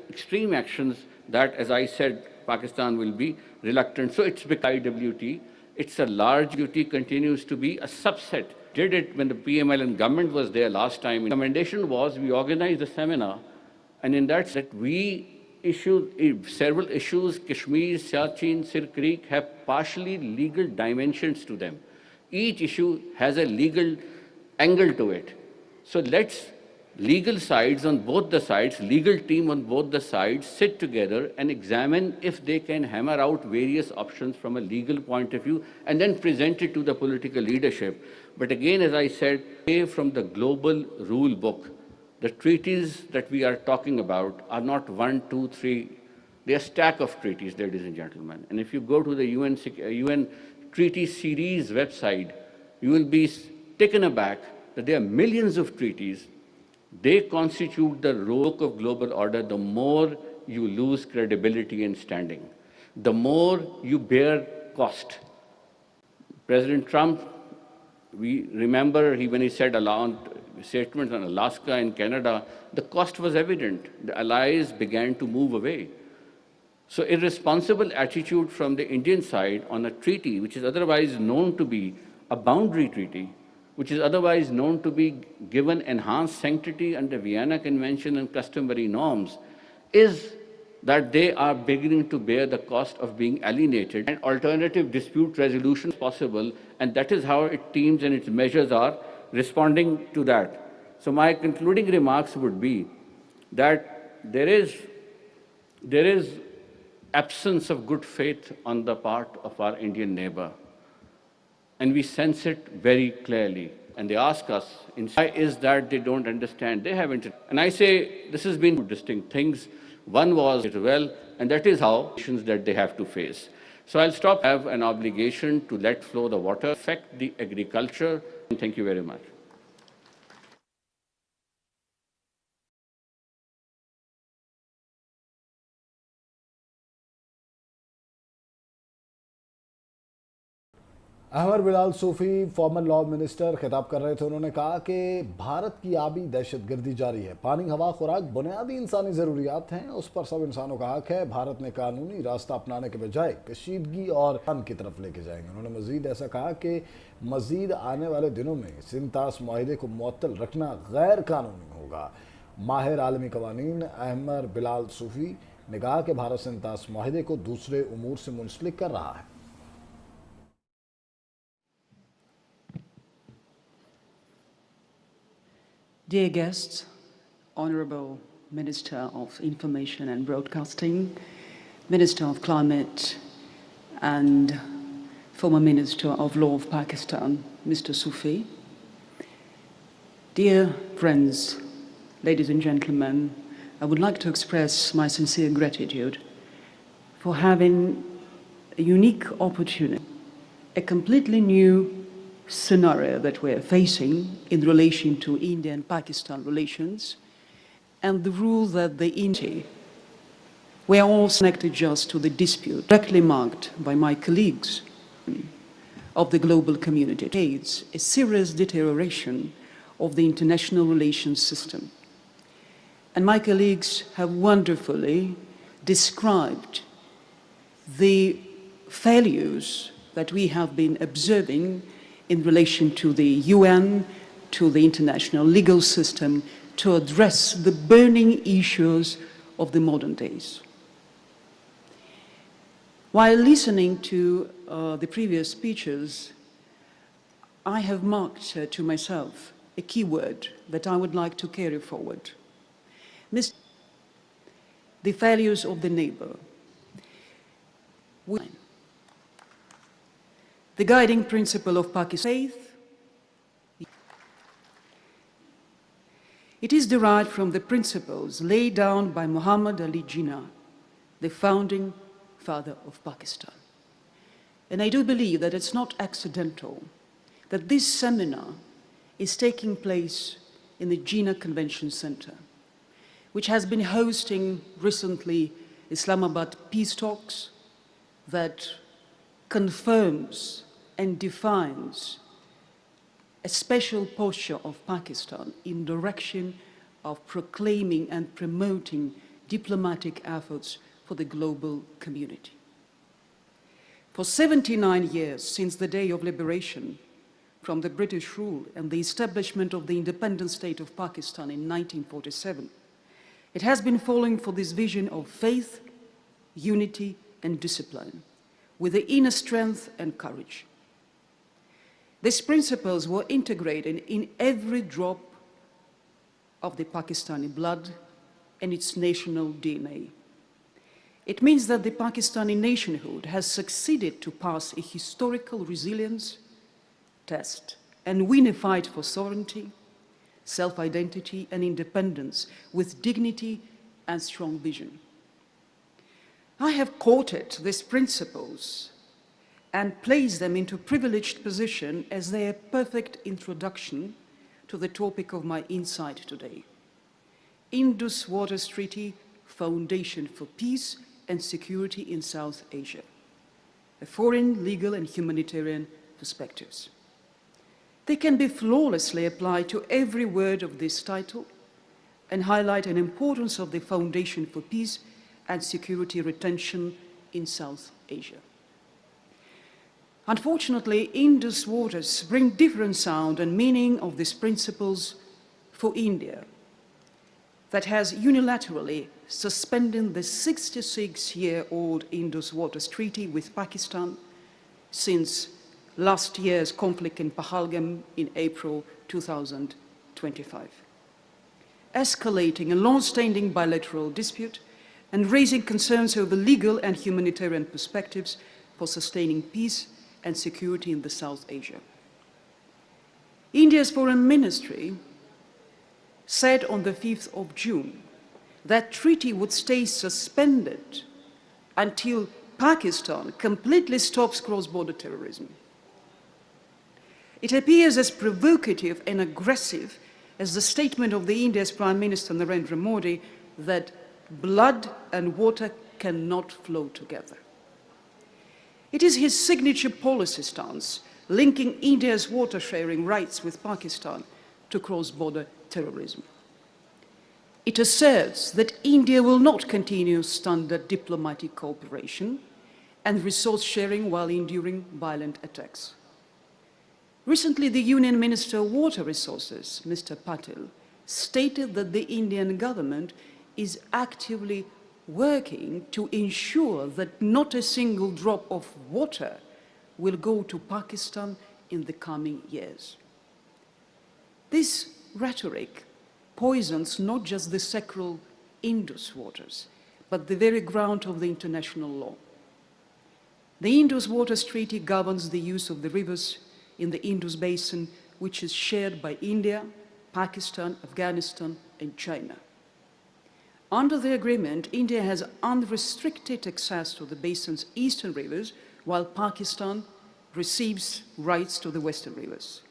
S7: extreme actions that, as I said, Pakistan will be reluctant. So it's IWT. It's a large duty, continues to be a subset. Did it when the PMLN government was there last time. The recommendation was we organized a seminar, and in that we issued several issues. Kashmir, Siachen, Sir Creek have partially legal dimensions to them. Each issue has a legal angle to it. So let's legal sides on both the sides, legal team on both the sides sit together and examine if they can hammer out various options from a legal point of view and then present it to the political leadership. But again, as I said, away from the global rule book, the treaties that we are talking about are not 1, 2, 3. They are a stack of treaties, ladies and gentlemen. And if you go to the UN Treaty Series website, you will be taken aback that there are millions of treaties. They constitute the rock of global order. The more you lose credibility and standing, the more you bear cost. President Trump, we remember when he said statements on Alaska and Canada, the cost was evident. The allies began to move away. So irresponsible attitude from the Indian side on a treaty which is otherwise known to be a boundary treaty, which is otherwise known to be given enhanced sanctity under Vienna Convention and customary norms, is that they are beginning to bear the cost of being alienated, and alternative dispute resolution is possible, and that is how its teams and its measures are responding to that. So my concluding remarks would be that there is absence of good faith on the part of our Indian neighbor. And we sense it very clearly. And they ask us, why is that they don't understand? They haven't. And I say, this has been two distinct things. One was, and that is how that they have to face. So I'll stop. Have an obligation to let flow the water, affect the agriculture. And thank you very much.
S8: Ahmar Bilal Sufi former law minister खिताब कर रहे थे। उन्होंने कहा कि भारत की आबी दहशतगर्दी जारी है। पानी, हवा, खुराक बुनियादी इंसानी ज़रूरियात हैं, उस पर सब इंसानों का हक है। भारत ने कानूनी रास्ता अपनाने के बजाय कशीदगी और अमन की तरफ लेके जाएंगे। उन्होंने मजीद ऐसा कहा कि मजीद आने वाले दिनों में सिंतास माहिदे को मुअत्तल रखना गैर कानूनी होगा। माहिर आलमी कवानीन अहमर बिलाल सूफी ने कहा कि भारत सिंतास माहिदे को दूसरे उमूर से मुंसलिक कर रहा है।
S9: Dear guests, Honourable Minister of Information and Broadcasting, Minister of Climate and former Minister of Law of Pakistan, Mr. Sufi, dear friends, ladies and gentlemen, I would like to express my sincere gratitude for having a unique opportunity, a completely new scenario that we're facing in relation to India and Pakistan relations, and the rule that the India, we are all connected just to the dispute directly marked by my colleagues of the global community. It's a serious deterioration of the international relations system. And my colleagues have wonderfully described the failures that we have been observing in relation to the UN to the international legal system to address the burning issues of the modern days. While listening to the previous speeches, I have marked to myself a key word that I would like to carry forward. The values of the neighbor. The guiding principle of Pakistan faith. It is derived from the principles laid down by Muhammad Ali Jinnah, the founding father of Pakistan. And I do believe that it's not accidental that this seminar is taking place in the Jinnah Convention Center, which has been hosting recently Islamabad peace talks that confirms and defines a special posture of Pakistan in direction of proclaiming and promoting diplomatic efforts for the global community. For 79 years since the day of liberation from the British rule and the establishment of the independent state of Pakistan in 1947, it has been falling for this vision of faith, unity, and discipline, with the inner strength and courage. These principles were integrated in every drop of the Pakistani blood and its national DNA. It means that the Pakistani nationhood has succeeded to pass a historical resilience test and win a fight for sovereignty, self-identity, and independence with dignity and strong vision. I have quoted these principles and place them into privileged position as their perfect introduction to the topic of my insight today. Indus Waters Treaty, Foundation for Peace and Security in South Asia, a foreign, legal, and humanitarian perspectives. They can be flawlessly applied to every word of this title and highlight an importance of the Foundation for Peace and Security retention in South Asia. Unfortunately, Indus waters bring different sound and meaning of these principles for India, that has unilaterally suspended the 66-year-old Indus Waters Treaty with Pakistan since last year's conflict in Pahalgam in April 2025, escalating a long-standing bilateral dispute and raising concerns over legal and humanitarian perspectives for sustaining peace and security in the South Asia. India's foreign ministry said on the 5th of June that treaty would stay suspended until Pakistan completely stops cross-border terrorism. It appears as provocative and aggressive as the statement of the India's Prime Minister Narendra Modi that blood and water cannot flow together. It is his signature policy stance linking India's water-sharing rights with Pakistan to cross-border terrorism. It asserts that India will not continue standard diplomatic cooperation and resource sharing while enduring violent attacks. Recently, the Union Minister of Water Resources, Mr. Patil, stated that the Indian government is actively working to ensure that not a single drop of water will go to Pakistan in the coming years. This rhetoric poisons not just the sacred Indus waters, but the very ground of the international law. The Indus Waters Treaty governs the use of the rivers in the Indus Basin, which is shared by India, Pakistan, Afghanistan, and China. Under the agreement, India has unrestricted access to the basin's eastern rivers, while Pakistan receives rights to the western rivers.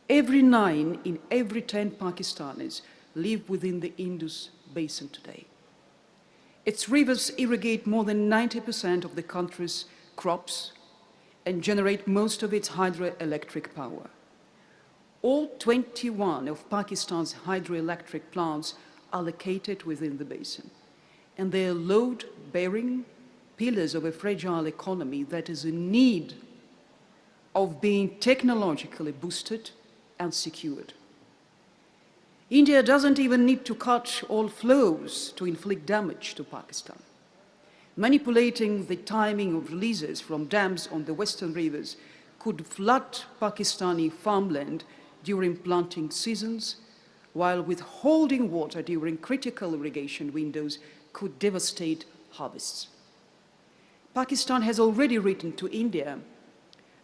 S9: Every 9 in every 10 Pakistanis live within the Indus Basin today. Its rivers irrigate more than 90% of the country's crops and generate most of its hydroelectric power. All 21 of Pakistan's hydroelectric plants are located within the basin, and they are load-bearing pillars of a fragile economy that is in need of being technologically boosted and secured. India doesn't even need to cut all flows to inflict damage to Pakistan. Manipulating the timing of releases from dams on the western rivers could flood Pakistani farmland during planting seasons, while withholding water during critical irrigation windows could devastate harvests. Pakistan has already written to India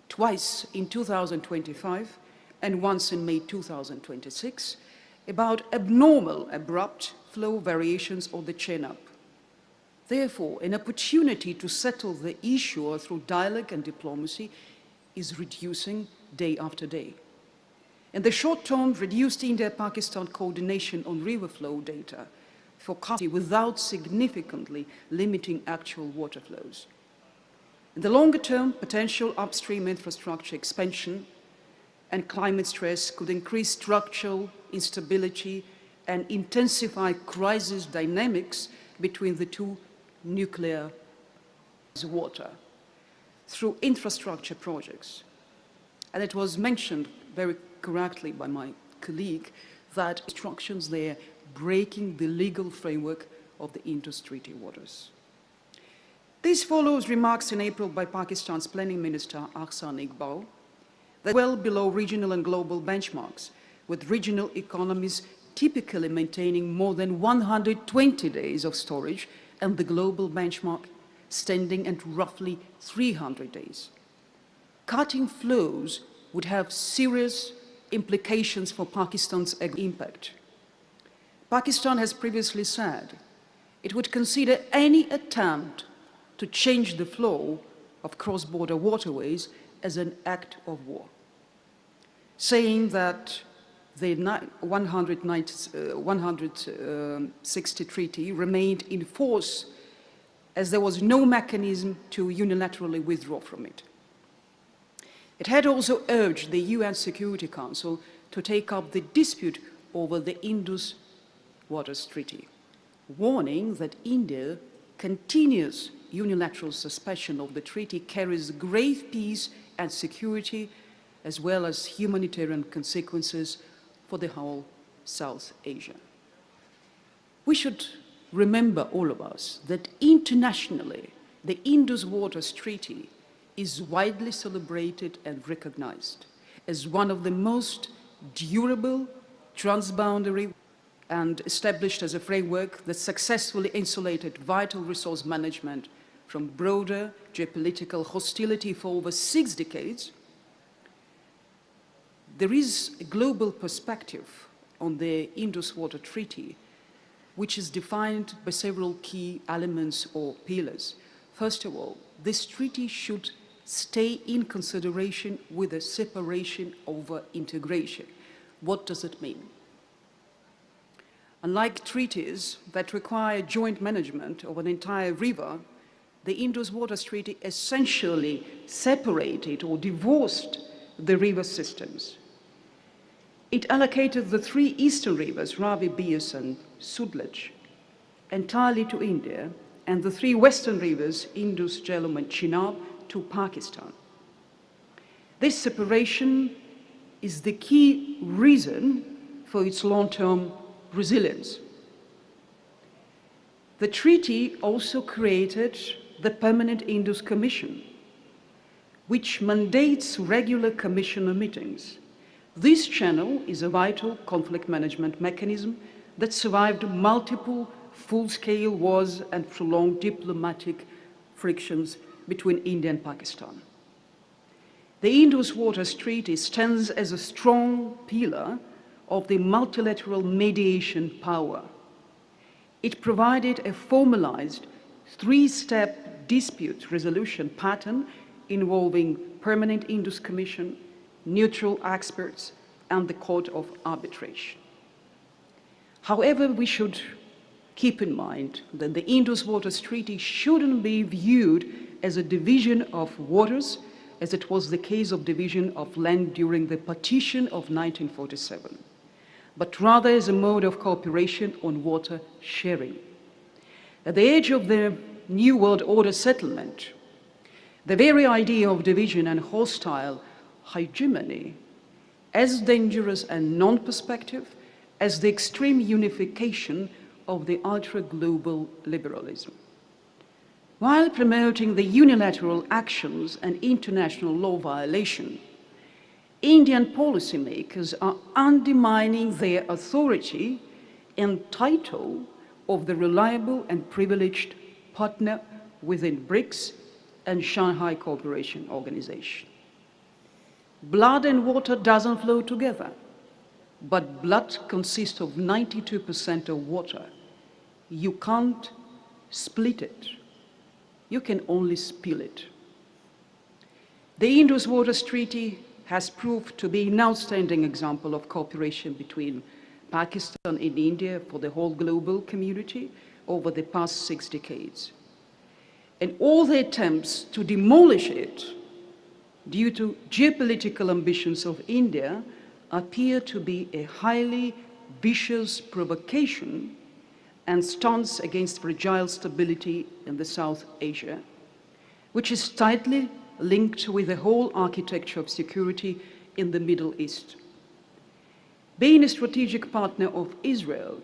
S9: twice in 2025 and once in May 2026 about abnormal, abrupt flow variations of the Chenab. Therefore, an opportunity to settle the issue through dialogue and diplomacy is reducing day after day. In the short term, reduced India-Pakistan coordination on river flow data forecasting without significantly limiting actual water flows. In the longer term, potential upstream infrastructure expansion and climate stress could increase structural instability and intensify crisis dynamics between the two nuclear water through infrastructure projects. And it was mentioned very correctly by my colleague that instructions there breaking the legal framework of the Indus Treaty waters. This follows remarks in April by Pakistan's Planning Minister Ahsan Iqbal that well below regional and global benchmarks, with regional economies typically maintaining more than 120 days of storage and the global benchmark standing at roughly 300 days. Cutting flows would have serious implications for Pakistan's impact. Pakistan has previously said it would consider any attempt to change the flow of cross-border waterways as an act of war, saying that the 160 treaty remained in force as there was no mechanism to unilaterally withdraw from it. It had also urged the UN Security Council to take up the dispute over the Indus Waters Treaty, warning that India's continuous unilateral suspension of the treaty carries grave peace and security as well as humanitarian consequences for the whole South Asia. We should remember, all of us, that internationally the Indus Waters Treaty is widely celebrated and recognized as one of the most durable, transboundary, and established as a framework that successfully insulated vital resource management from broader geopolitical hostility for over 6 decades. There is a global perspective on the Indus Water Treaty, which is defined by several key elements or pillars. First of all, this treaty should stay in consideration with a separation over integration. What does it mean? Unlike treaties that require joint management of an entire river, the Indus Waters Treaty essentially separated or divorced the river systems. It allocated the 3 eastern rivers, Ravi, Beas, and Sutlej, entirely to India, and the 3 western rivers, Indus, Jhelum, and Chenab, to Pakistan. This separation is the key reason for its long-term resilience. The treaty also created the Permanent Indus Commission, which mandates regular commissioner meetings. This channel is a vital conflict management mechanism that survived multiple full-scale wars and prolonged diplomatic frictions between India and Pakistan. The Indus Waters Treaty stands as a strong pillar of the multilateral mediation power. It provided a formalized 3-step dispute resolution pattern involving Permanent Indus Commission, neutral experts, and the Court of Arbitration. However, we should keep in mind that the Indus Waters Treaty shouldn't be viewed as a division of waters, as it was the case of division of land during the partition of 1947, but rather as a mode of cooperation on water sharing. At the age of the New World Order settlement, the very idea of division and hostile hegemony as dangerous and non-perspective as the extreme unification of the ultra-global liberalism. While promoting the unilateral actions and international law violation, Indian policymakers are undermining their authority and title of the reliable and privileged partner within BRICS and Shanghai Cooperation Organization. Blood and water doesn't flow together, but blood consists of 92% of water. You can't split it. You can only spill it. The Indus Waters Treaty has proved to be an outstanding example of cooperation between Pakistan and India for the whole global community over the past 6 decades. And all the attempts to demolish it due to geopolitical ambitions of India appear to be a highly vicious provocation and stance against fragile stability in the South Asia, which is tightly linked with the whole architecture of security in the Middle East. Being a strategic partner of Israel,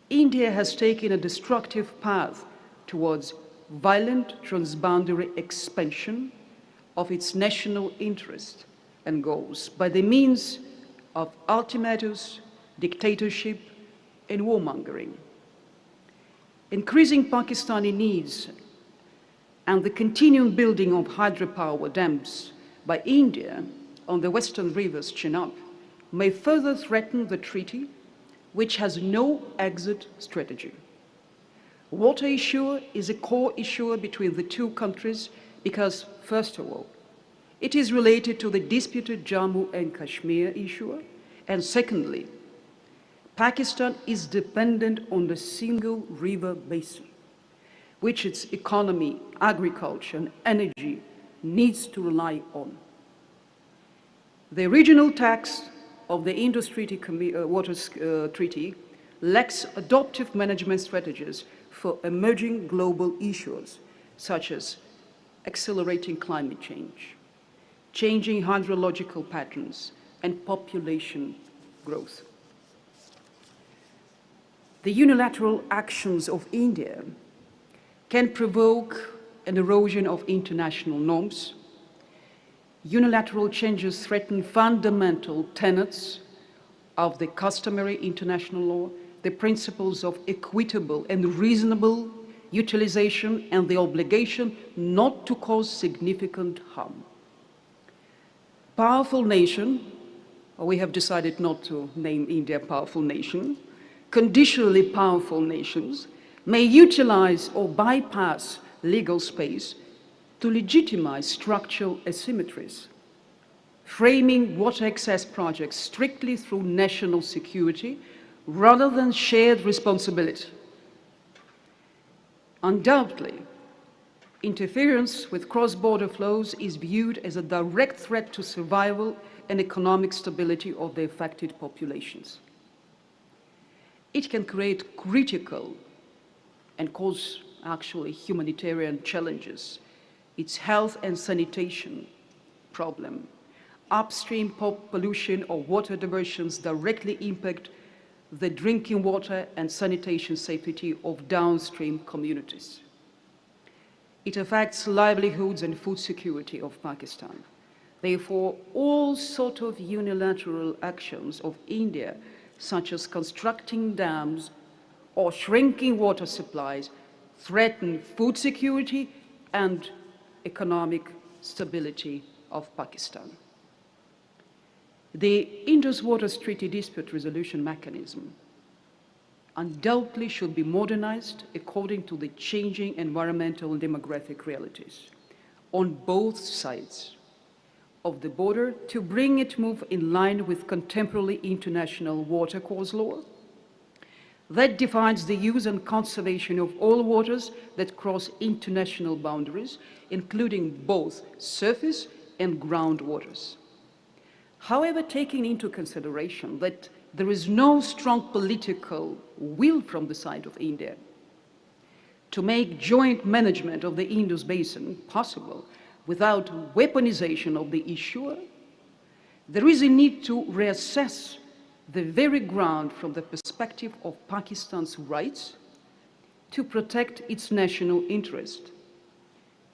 S9: India has taken a destructive path towards violent transboundary expansion of its national interest and goals by the means of ultimatums, dictatorship, and warmongering. Increasing Pakistani needs and the continuing building of hydropower dams by India on the western rivers Chenab may further threaten the treaty, which has no exit strategy. Water issue is a core issue between the two countries because, first of all, it is related to the disputed Jammu and Kashmir issue, and secondly, Pakistan is dependent on the single river basin, which its economy, agriculture, and energy needs to rely on. The regional tax of the Indus Waters Treaty lacks adaptive management strategies for emerging global issues, such as accelerating climate change, changing hydrological patterns, and population growth. The unilateral actions of India can provoke an erosion of international norms. Unilateral changes threaten fundamental tenets of the customary international law, the principles of equitable and reasonable utilization, and the obligation not to cause significant harm. Powerful nation, we have decided not to name India a powerful nation, conditionally powerful nations may utilize or bypass legal space to legitimize structural asymmetries, framing water access projects strictly through national security rather than shared responsibility. Undoubtedly, interference with cross-border flows is viewed as a direct threat to survival and economic stability of the affected populations. It can create critical and cause actually humanitarian challenges. Its health and sanitation problem. Upstream pollution or water diversions directly impact the drinking water and sanitation safety of downstream communities. It affects livelihoods and food security of Pakistan. Therefore, all sorts of unilateral actions of India, such as constructing dams or shrinking water supplies, threaten food security and economic stability of Pakistan. The Indus Waters Treaty dispute resolution mechanism undoubtedly should be modernized according to the changing environmental and demographic realities on both sides of the border to bring it move in line with contemporary international water course law that defines the use and conservation of all waters that cross international boundaries, including both surface and ground waters. However, taking into consideration that there is no strong political will from the side of India to make joint management of the Indus Basin possible without weaponization of the issue, There is a need to reassess the very ground from the perspective of Pakistan's rights to protect its national interest,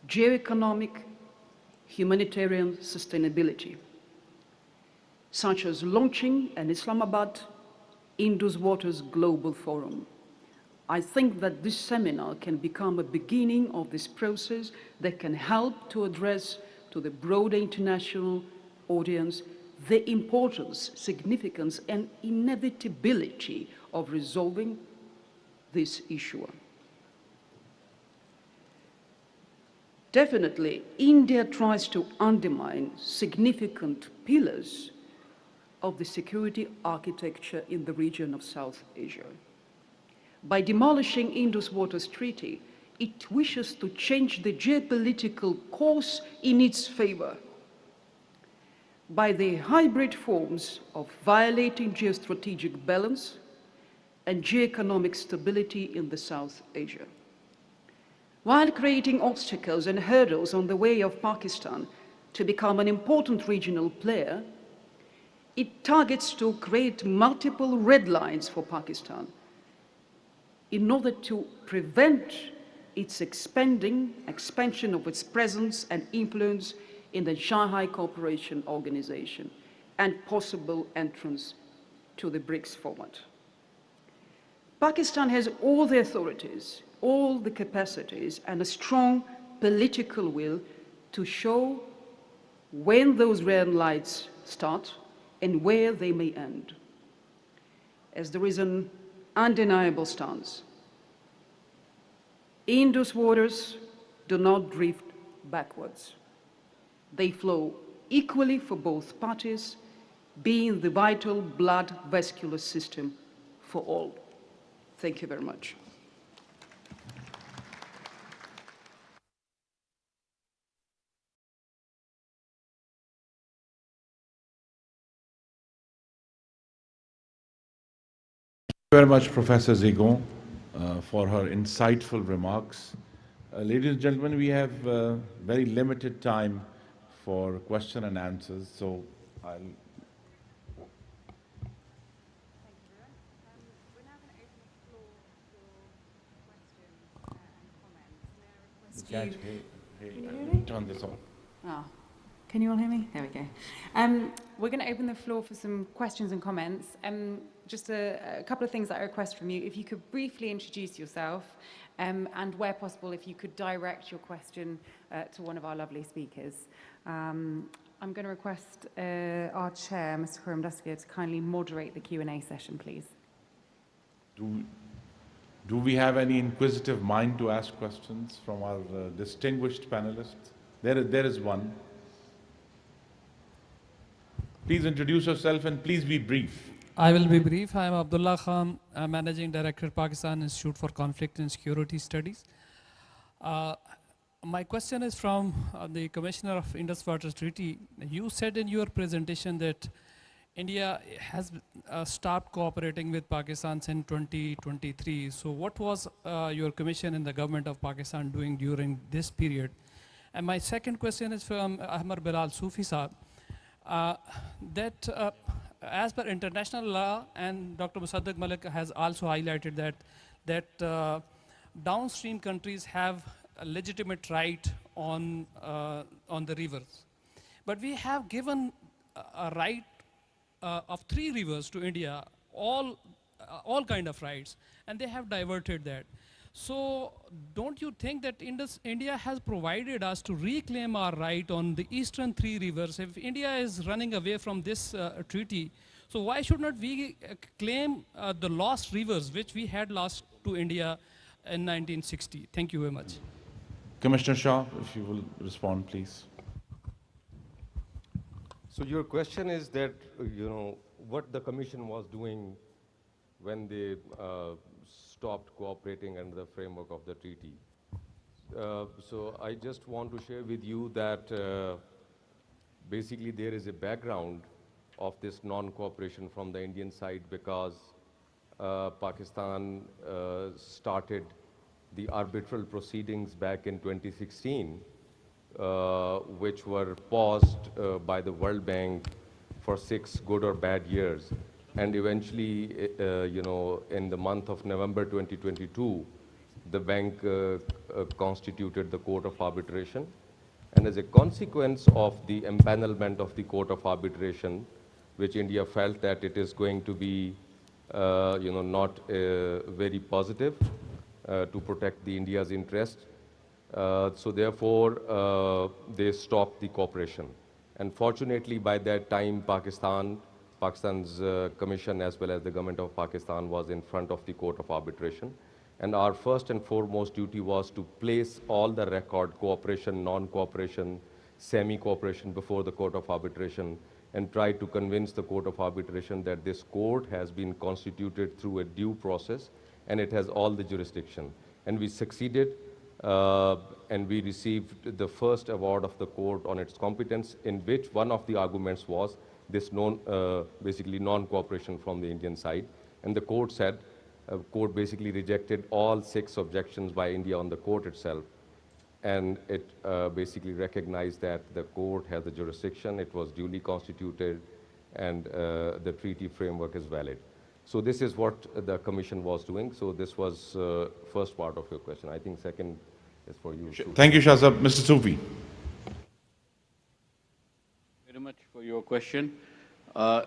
S9: geoeconomic, humanitarian sustainability, such as launching an Islamabad Indus Waters Global Forum. I think that this seminar can become a beginning of this process that can help to address to the broader international audience the importance, significance, and inevitability of resolving this issue. Definitely, India tries to undermine significant pillars of the security architecture in the region of South Asia. By demolishing Indus Waters Treaty, it wishes to change the geopolitical course in its favor by the hybrid forms of violating geostrategic balance and geoeconomic stability in the South Asia. While creating obstacles and hurdles on the way of Pakistan to become an important regional player, it targets to create multiple red lines for Pakistan in order to prevent its expansion of its presence and influence in the Shanghai Cooperation Organization and possible entrance to the BRICS format. Pakistan has all the authorities, all the capacities, and a strong political will to show when those red lights start and where they may end. As there is an undeniable stance, Indus waters do not drift backwards. They flow equally for both parties, being the vital blood vascular system for all. Thank you very much.
S6: Very much, Professor Zigon, for her insightful remarks. Ladies and gentlemen, we have very limited time for question and answers, so I'll... Turn this on.
S3: Oh. Can you all hear me? There we go. We're going to open the floor for some questions and comments. Just a couple of things that I request from you. If you could briefly introduce yourself, and where possible, if you could direct your question to one of our lovely speakers. I'm going to request our chair, Mr. Khurram Dastagir, to kindly moderate the Q&A session, please.
S6: Do we have any inquisitive mind to ask questions from our distinguished panelists? There is one. Please introduce yourself and please be brief.
S10: I will be brief. I am Abdullah Khan, Managing Director, Pakistan Institute for Conflict and Security Studies. My question is from the Commissioner of Indus Waters Treaty. You said in your presentation that India has stopped cooperating with Pakistan since 2023. So what was your commission and the government of Pakistan doing during this period? And my second question is from Ahmad Bilal Sufi Saab. As per international law, and Dr. Musaddiq Malik has also highlighted that downstream countries have a legitimate right on the rivers. But we have given a right of 3 rivers to India, all kind of rights, and they have diverted that. So don't you think that India has provided us to reclaim our right on the eastern 3 rivers? If India is running away from this treaty, so why should not we claim the lost rivers which we had lost to India in 1960? Thank you very much.
S6: Commissioner Shah, if you will respond, please.
S1: So your question is that, what the Commission was doing when they stopped cooperating under the framework of the treaty. So I just want to share with you that basically there is a background of this non-cooperation from the Indian side because Pakistan started the arbitral proceedings back in 2016, which were paused by the World Bank for 6 good or bad years. And eventually, in the month of November 2022, the bank constituted the Court of Arbitration. And as a consequence of the empanelment of the Court of Arbitration, which India felt that it is going to be, not very positive to protect the India's interest. So therefore, they stopped the cooperation. And fortunately, by that time, Pakistan's commission as well as the government of Pakistan was in front of the Court of Arbitration. And our first and foremost duty was to place all the record, cooperation, non-cooperation, semi-cooperation before the Court of Arbitration and try to convince the Court of Arbitration that this court has been constituted through a due process and it has all the jurisdiction. And we succeeded. And we received the first award of the court on its competence, in which one of the arguments was this basically non-cooperation from the Indian side. And the court said, court basically rejected all 6 objections by India on the court itself. And it basically recognized that the court has the jurisdiction, it was duly constituted, and the treaty framework is valid. So this is what the commission was doing. So this was first part of your question. I think second is for you.
S6: Thank you, Shahzab. Mr. Sufi.
S7: Very much for your question.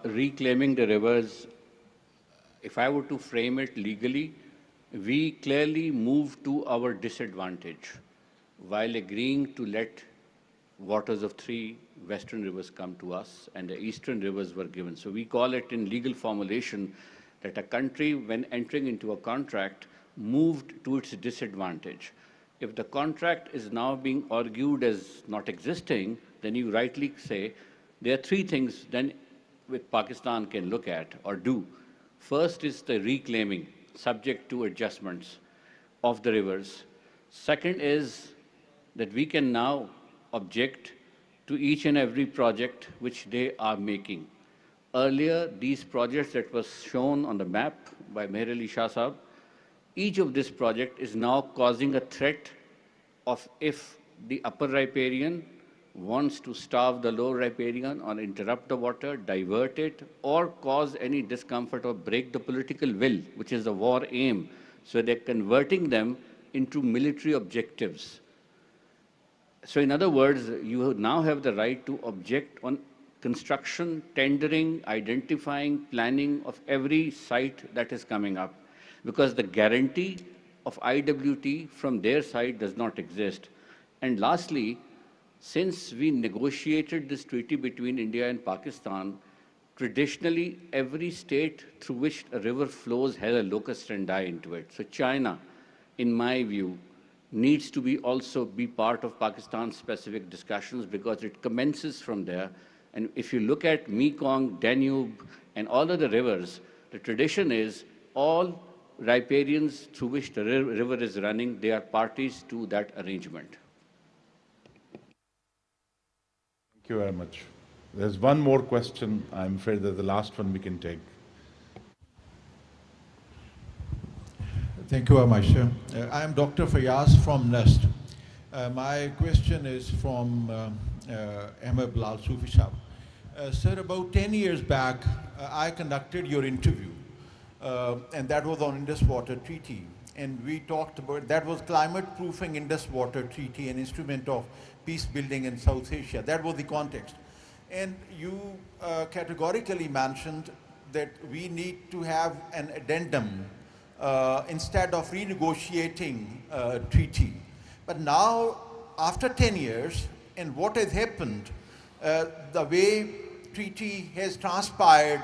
S7: Reclaiming the rivers, if I were to frame it legally, we clearly moved to our disadvantage while agreeing to let waters of 3 western rivers come to us and the eastern rivers were given. So we call it in legal formulation that a country, when entering into a contract, moved to its disadvantage. If the contract is now being argued as not existing, then you rightly say there are 3 things then which Pakistan can look at or do. First is the reclaiming, subject to adjustments of the rivers. Second is that we can now object to each and every project which they are making. Earlier, these projects that was shown on the map by Meher Ali Shah Sahab, each of this project is now causing a threat of if the upper riparian wants to starve the lower riparian or interrupt the water, divert it, or cause any discomfort or break the political will, which is the war aim. So they're converting them into military objectives. So in other words, you now have the right to object on construction, tendering, identifying, planning of every site that is coming up, because the guarantee of IWT from their side does not exist. And lastly, since we negotiated this treaty between India and Pakistan, traditionally every state through which a river flows has a locus standi into it. So China, in my view, needs to be also be part of Pakistan's specific discussions because it commences from there. And if you look at Mekong, Danube, and all other rivers, the tradition is all riparians through which the river is running, they are parties to that arrangement.
S6: Thank you very much. There's one more question. I'm afraid that the last one we can take.
S11: Thank you very much, sir. I am Dr. Fayaz from NEST. My question is from Ahmed Bilal Sufi Sahab. Sir, about 10 years back, I conducted your interview, and that was on Indus Water Treaty. And we talked about, that was climate proofing Indus Water Treaty, an instrument of peace building in South Asia. That was the context. And you categorically mentioned that we need to have an addendum instead of renegotiating treaty. But now, after 10 years, and what has happened, the way treaty has transpired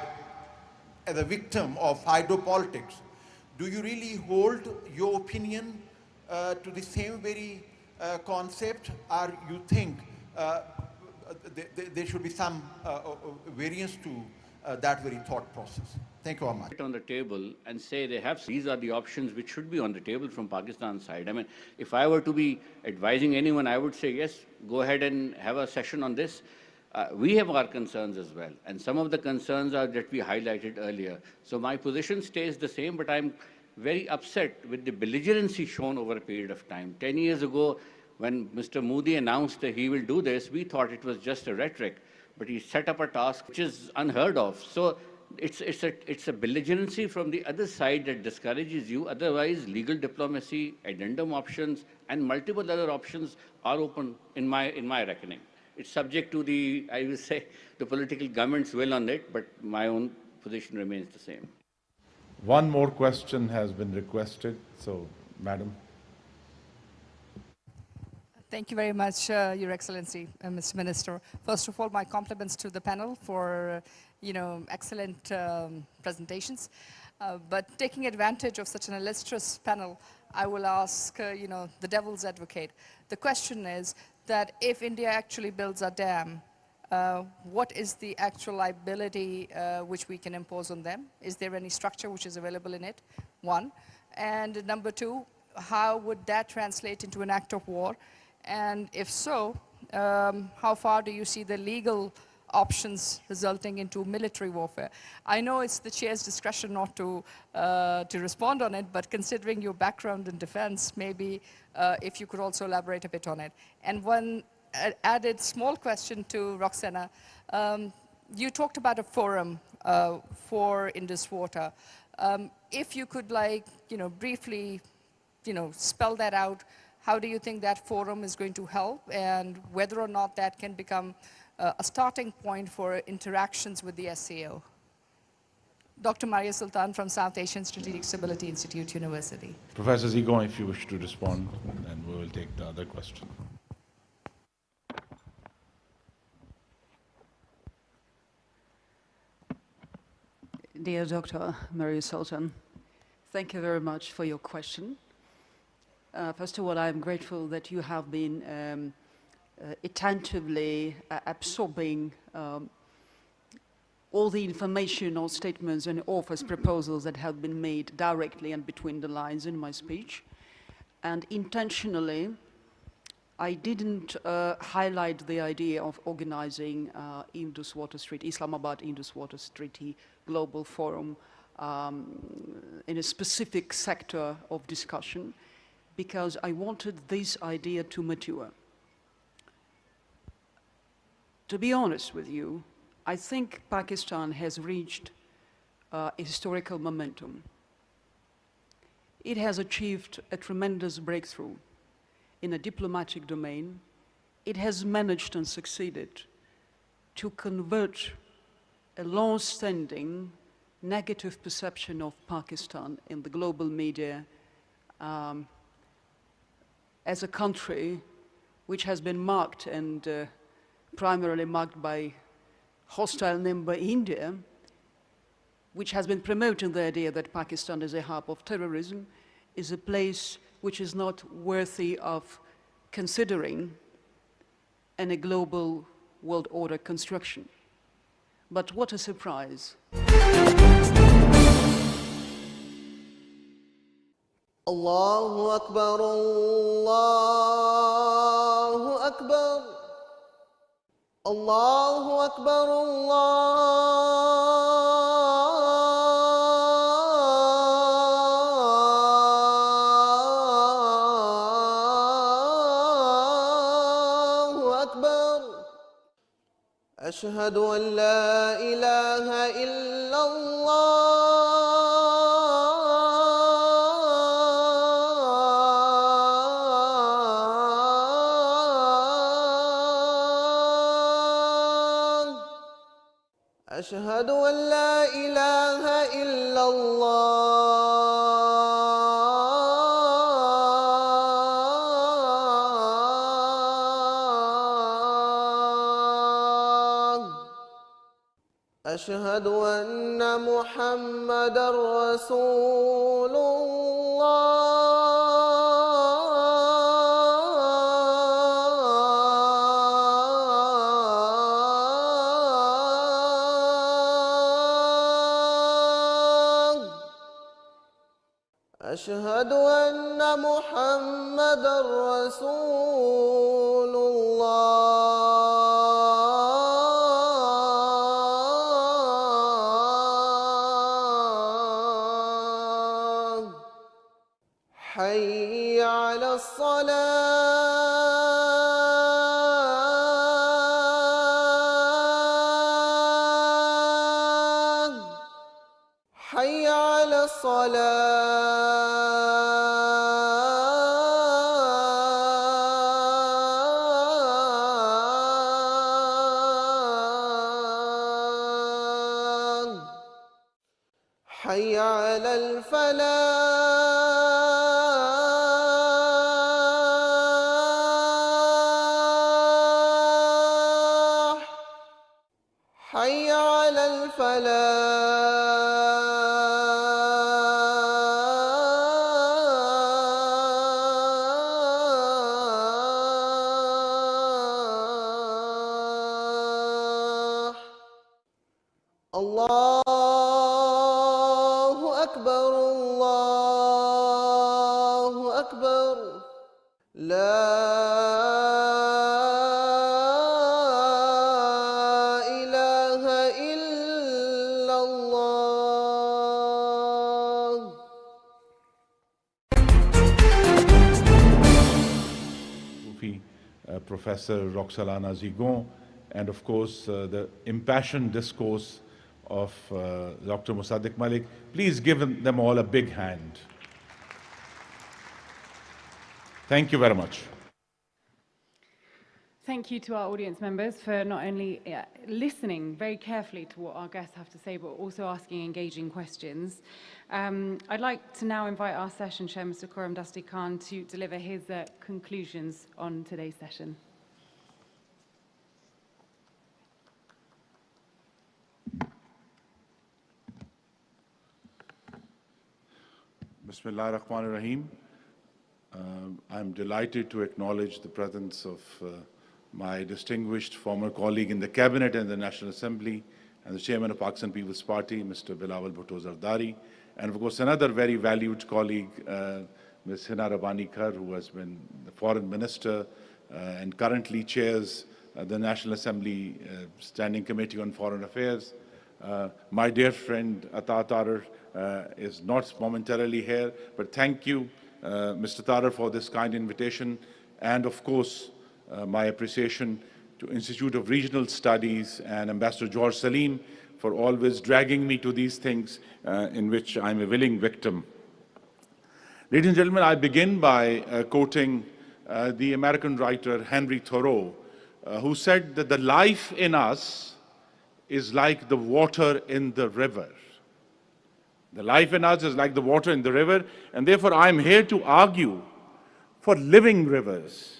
S11: as a victim of hydropolitics, do you really hold your opinion to the same very concept, or you think there should be some variance to that very thought process? Thank you very much.
S7: On the table and say they have, these are the options which should be on the table from Pakistan's side. I mean, if I were to be advising anyone, I would say, yes, go ahead and have a session on this. We have our concerns as well. And some of the concerns are that we highlighted earlier. So my position stays the same, but I'm very upset with the belligerency shown over a period of time. 10 years ago, when Mr. Modi announced that he will do this, we thought it was just a rhetoric. but he set up a task which is unheard of. So it's a belligerency from the other side that discourages you. Otherwise, legal diplomacy, addendum options, and multiple other options are open in my reckoning. It's subject to the, I will say, the political government's will on it, but my own position remains the same.
S6: One more question has been requested, so, Madam.
S12: Thank you very much, Your Excellency, Mr. Minister. First of all, my compliments to the panel for, excellent presentations. But taking advantage of such an illustrious panel, I will ask, the devil's advocate. The question is that if India actually builds a dam, what is the actual liability which we can impose on them? Is there any structure which is available in it? One. And number two, how would that translate into an act of war? And if so, how far do you see the legal options resulting into military warfare? I know it's the chair's discretion not to respond on it, but considering your background in defense, maybe if you could also elaborate a bit on it. And one added small question to Roxana. You talked about a forum for Indus water. If you could, briefly, spell that out, how do you think that forum is going to help, and whether or not that can become a starting point for interactions with the SCO? Dr. Maria Sultan from South Asian Strategic Stability Institute University.
S6: Professor Zigon, if you wish to respond, and we will take the other question.
S9: Dear Dr. Maria Sultan, thank you very much for your question. First of all, I'm grateful that you have been attentively absorbing all the information or statements and offers, proposals that have been made directly and between the lines in my speech. And intentionally, I didn't highlight the idea of organizing Indus Water Treaty, Islamabad Indus Water Treaty Global Forum in a specific sector of discussion, because I wanted this idea to mature. To be honest with you, I think Pakistan has reached a historical momentum. It has achieved a tremendous breakthrough in a diplomatic domain. It has managed and succeeded to convert a long-standing negative perception of Pakistan in the global media as a country which has been marked and primarily marked by hostile neighbor India, which has been promoting the idea that Pakistan is a hub of terrorism, is a place which is not worthy of considering in a global world order construction. But what a surprise.
S13: Allahu Akbar, Allahu Akbar, Allahu Akbar, Allahu Akbar. Ashhadu an la ilaha illallah. أشهد أن لا إله إلا الله أشهد أن محمدًا رسول أشهد أن محمدًا رسول الله حي على الصلاة على الصلاة حي على الفلاح حي على الفلاح الله أكبر الله أكبر لا إله إلا الله.
S6: Sufi, Professor Roxalana Zigon, and of course the impassioned discourse of Dr. Musaddiq Malik. Please give them all a big hand. Thank you very much.
S3: Thank you to our audience members for not only listening very carefully to what our guests have to say, but also asking engaging questions. I'd like to now invite our session chair, Mr. Khurram Dasti Khan, to deliver his conclusions on today's session.
S6: Bismillah ar-Rahman ar-Rahim. I'm delighted to acknowledge the presence of my distinguished former colleague in the Cabinet and the National Assembly and the Chairman of Pakistan People's Party, Mr. Bilawal Bhutto Zardari, and of course another very valued colleague, Ms. Hina Rabbani Khar, who has been the Foreign Minister and currently chairs the National Assembly Standing Committee on Foreign Affairs. My dear friend Ata Tarar is not momentarily here, but thank you, Mr. Tarar, for this kind invitation, and of course my appreciation to Institute of Regional Studies and Ambassador George Salim for always dragging me to these things in which I'm a willing victim. Ladies and gentlemen, I begin by quoting the American writer Henry Thoreau, who said that the life in us is like the water in the river. The life in us is like the water in the river, and therefore I'm here to argue for living rivers.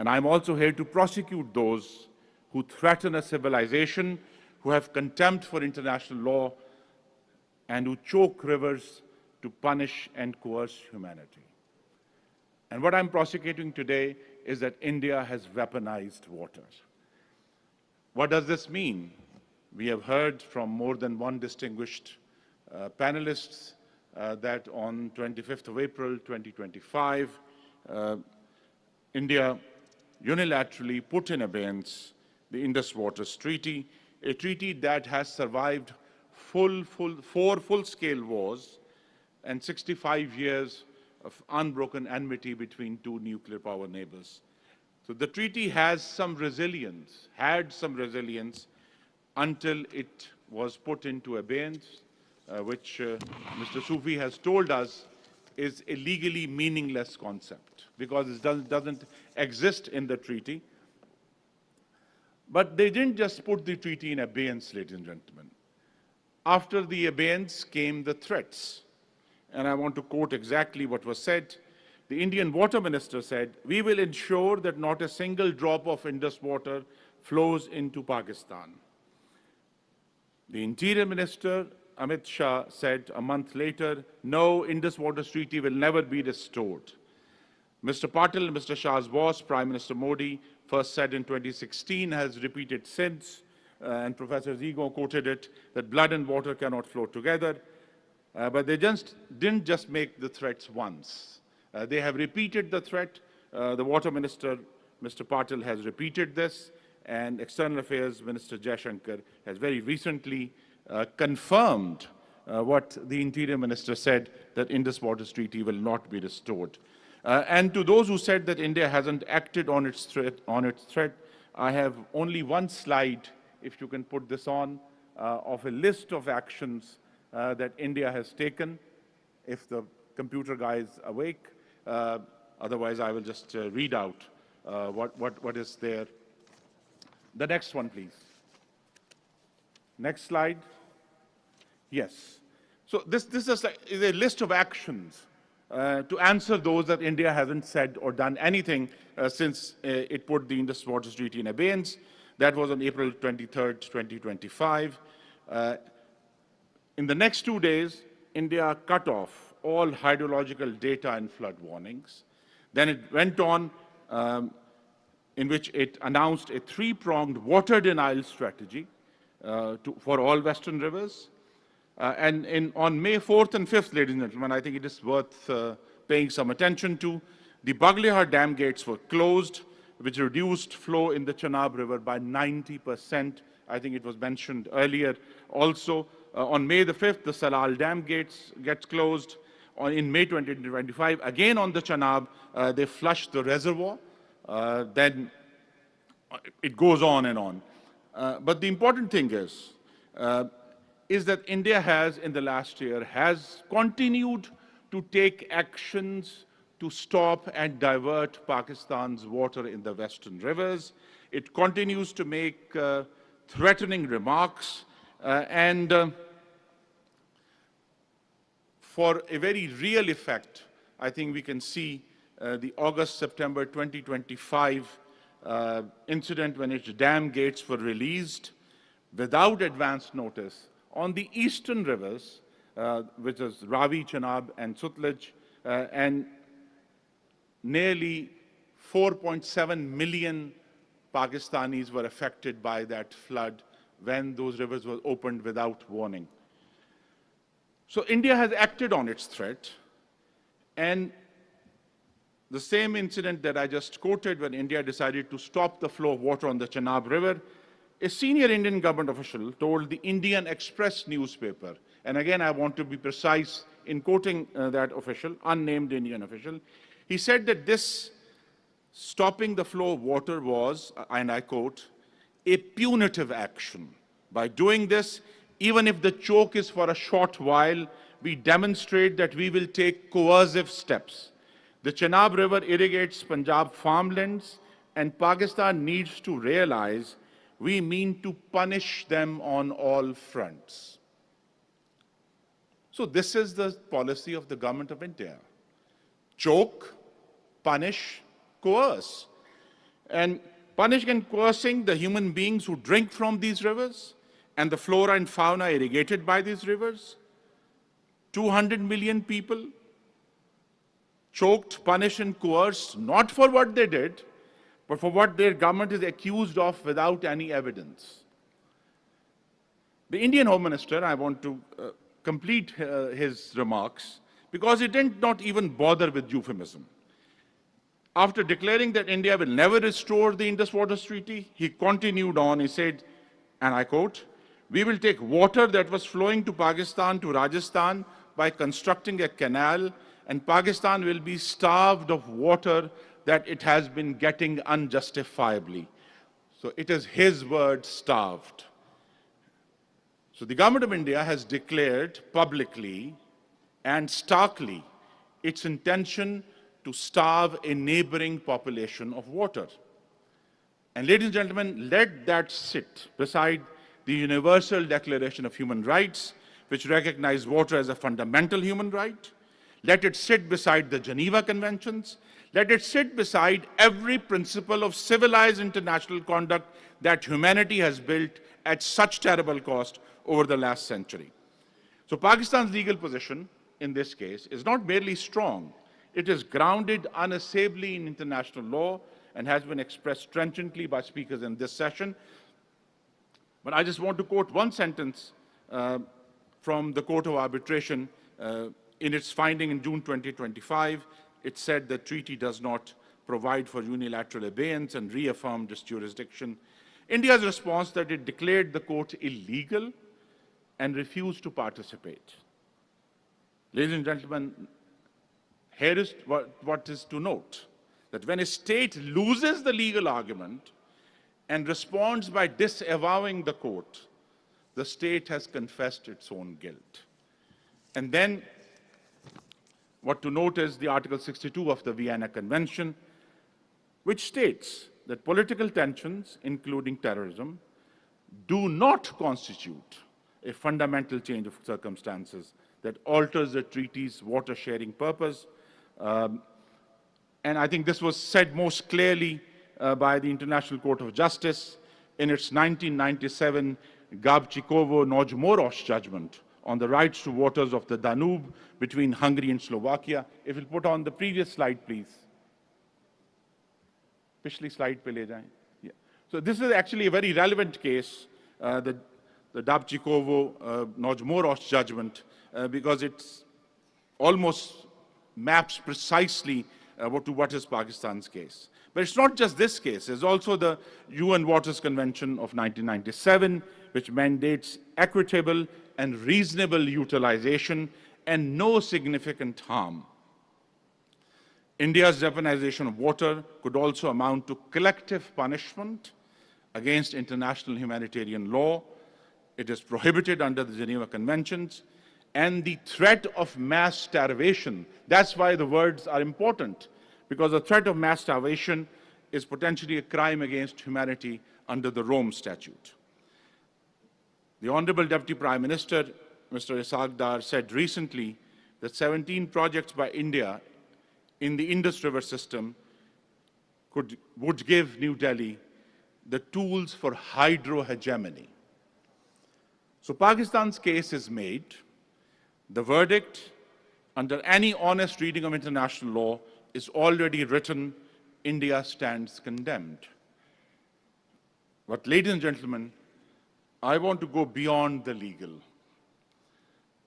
S6: And I'm also here to prosecute those who threaten a civilization, who have contempt for international law, and who choke rivers to punish and coerce humanity. And what I'm prosecuting today is that India has weaponized water. What does this mean? We have heard from more than one distinguished panelists that on 25th of April 2025, India unilaterally put in abeyance the Indus Waters Treaty, a treaty that has survived four full-scale wars and 65 years of unbroken enmity between two nuclear power neighbors. So the treaty has some resilience, had some resilience until it was put into abeyance, which Mr. Sufi has told us is a legally meaningless concept because it doesn't exist in the treaty. But they didn't just put the treaty in abeyance, ladies and gentlemen. After the abeyance came the threats. And I want to quote exactly what was said. The Indian Water Minister said, "We will ensure that not a single drop of Indus water flows into Pakistan." The Interior Minister, Amit Shah, said a month later, "No, Indus Waters Treaty will never be restored." Mr. Patil, Mr. Shah's boss, Prime Minister Modi, first said in 2016, has repeated since, and Professor Zigo quoted it, that blood and water cannot flow together. But they didn't just make the threats once. They have repeated the threat. The Water Minister, Mr. Patil, has repeated this, and External Affairs Minister Jaishankar has very recently confirmed what the Interior Minister said, that Indus Waters Treaty will not be restored. And to those who said that India hasn't acted on its threat, I have only one slide, if you can put this on, of a list of actions that India has taken. If the computer guy is awake, otherwise I will just read out what is there. The next one, please. Next slide. Yes. So this is a list of actions to answer those that India hasn't said or done anything since it put the Indus Water Treaty in abeyance. That was on April 23rd, 2025. In the next 2 days, India cut off all hydrological data and flood warnings. Then it went on in which it announced a three-pronged water denial strategy for all western rivers. And on May 4th and 5th, ladies and gentlemen, I think it is worth paying some attention to, the Baglihar dam gates were closed, which reduced flow in the Chenab River by 90%. I think it was mentioned earlier. Also, on May the 5th, the Salal dam gets closed. In May 2025, again on the Chenab, they flushed the reservoir. Then it goes on and on. But the important thing is that India has, in the last year, has continued to take actions to stop and divert Pakistan's water in the western rivers. It continues to make threatening remarks and for a very real effect, I think we can see the August-September 2025 incident when its dam gates were released without advance notice on the eastern rivers, which is Ravi, Chenab, and Sutlej, and nearly 4.7 million Pakistanis were affected by that flood when those rivers were opened without warning. So India has acted on its threat, and the same incident that I just quoted when India decided to stop the flow of water on the Chenab River, a senior Indian government official told the Indian Express newspaper, and again I want to be precise in quoting that official, unnamed Indian official, he said that this stopping the flow of water was, and I quote, a punitive action. By doing this, even if the choke is for a short while, we demonstrate that we will take coercive steps. The Chenab River irrigates Punjab farmlands, and Pakistan needs to realize we mean to punish them on all fronts. So this is the policy of the government of India. Choke, punish, coerce. And punishing and coercing the human beings who drink from these rivers and the flora and fauna irrigated by these rivers. 200 million people choked, punished, and coerced, not for what they did, but for what their government is accused of without any evidence. The Indian Home Minister, I want to complete his remarks, because he did not even bother with euphemism. After declaring that India will never restore the Indus Water Treaty, he continued on, he said, and I quote, "We will take water that was flowing to Pakistan to Rajasthan by constructing a canal, and Pakistan will be starved of water that it has been getting unjustifiably." So it is his word, starved. So the government of India has declared publicly and starkly its intention to starve a neighboring population of water. And ladies and gentlemen, let that sit beside the Universal Declaration of Human Rights, which recognizes water as a fundamental human right. Let it sit beside the Geneva Conventions. Let it sit beside every principle of civilized international conduct that humanity has built at such terrible cost over the last century. So Pakistan's legal position in this case is not merely strong, it is grounded unassailably in international law and has been expressed trenchantly by speakers in this session. But I just want to quote one sentence from the Court of Arbitration in its finding in June 2025. It said the treaty does not provide for unilateral abeyance and reaffirmed its jurisdiction. India's response that it declared the court illegal and refused to participate. Ladies and gentlemen, here is what is to note, that when a state loses the legal argument and responds by disavowing the court, the state has confessed its own guilt. And then what to note is the Article 62 of the Vienna Convention, which states that political tensions, including terrorism, do not constitute a fundamental change of circumstances that alters the treaty's water-sharing purpose. And I think this was said most clearly by the International Court of Justice in its 1997 Gabčíkovo-Nagymoros judgment on the rights to waters of the Danube between Hungary and Slovakia. If you'll put on the previous slide, please. Pichli slide pe le jaye. Yeah. So this is actually a very relevant case, the Gabčíkovo-Nagymoros judgment, because it almost maps precisely to what is Pakistan's case. But it's not just this case. There's also the UN Waters Convention of 1997, which mandates equitable and reasonable utilization and no significant harm. India's weaponization of water could also amount to collective punishment against international humanitarian law. It is prohibited under the Geneva Conventions, and the threat of mass starvation. That's why the words are important, because the threat of mass starvation is potentially a crime against humanity under the Rome Statute. The Honorable Deputy Prime Minister, Mr. Ishaq Dar, said recently that 17 projects by India in the Indus River system would give New Delhi the tools for hydrohegemony. So Pakistan's case is made. The verdict, under any honest reading of international law, is already written. India stands condemned. But ladies and gentlemen, I want to go beyond the legal,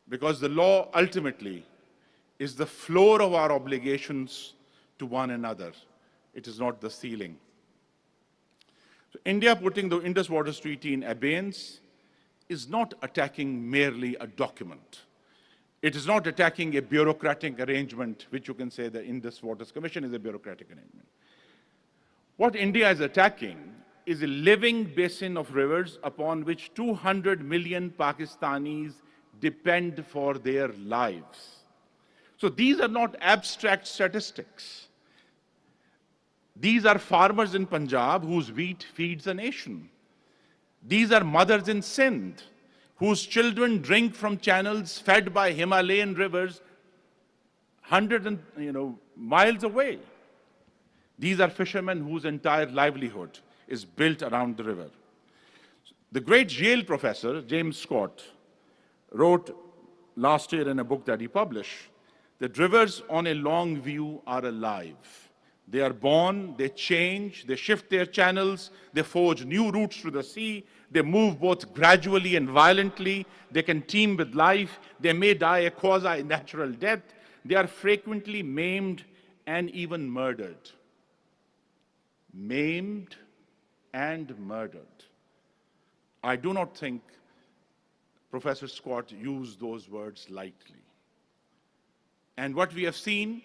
S6: because the law ultimately is the floor of our obligations to one another. It is not the ceiling. So India putting the Indus Waters Treaty in abeyance is not attacking merely a document. It is not attacking a bureaucratic arrangement, which you can say the Indus Waters Commission is a bureaucratic arrangement. What India is attacking is a living basin of rivers upon which 200 million Pakistanis depend for their lives. So these are not abstract statistics. These are farmers in Punjab whose wheat feeds a nation. These are mothers in Sindh whose children drink from channels fed by Himalayan rivers miles away. These are fishermen whose entire livelihood is built around the river. The great Yale professor, James Scott, wrote last year in a book that he published that rivers on a long view are alive. They are born, they change, they shift their channels, they forge new routes through the sea, they move both gradually and violently, they can teem with life, they may die a quasi-natural death, they are frequently maimed and even murdered. Maimed and murdered. I do not think Professor Scott used those words lightly. And what we have seen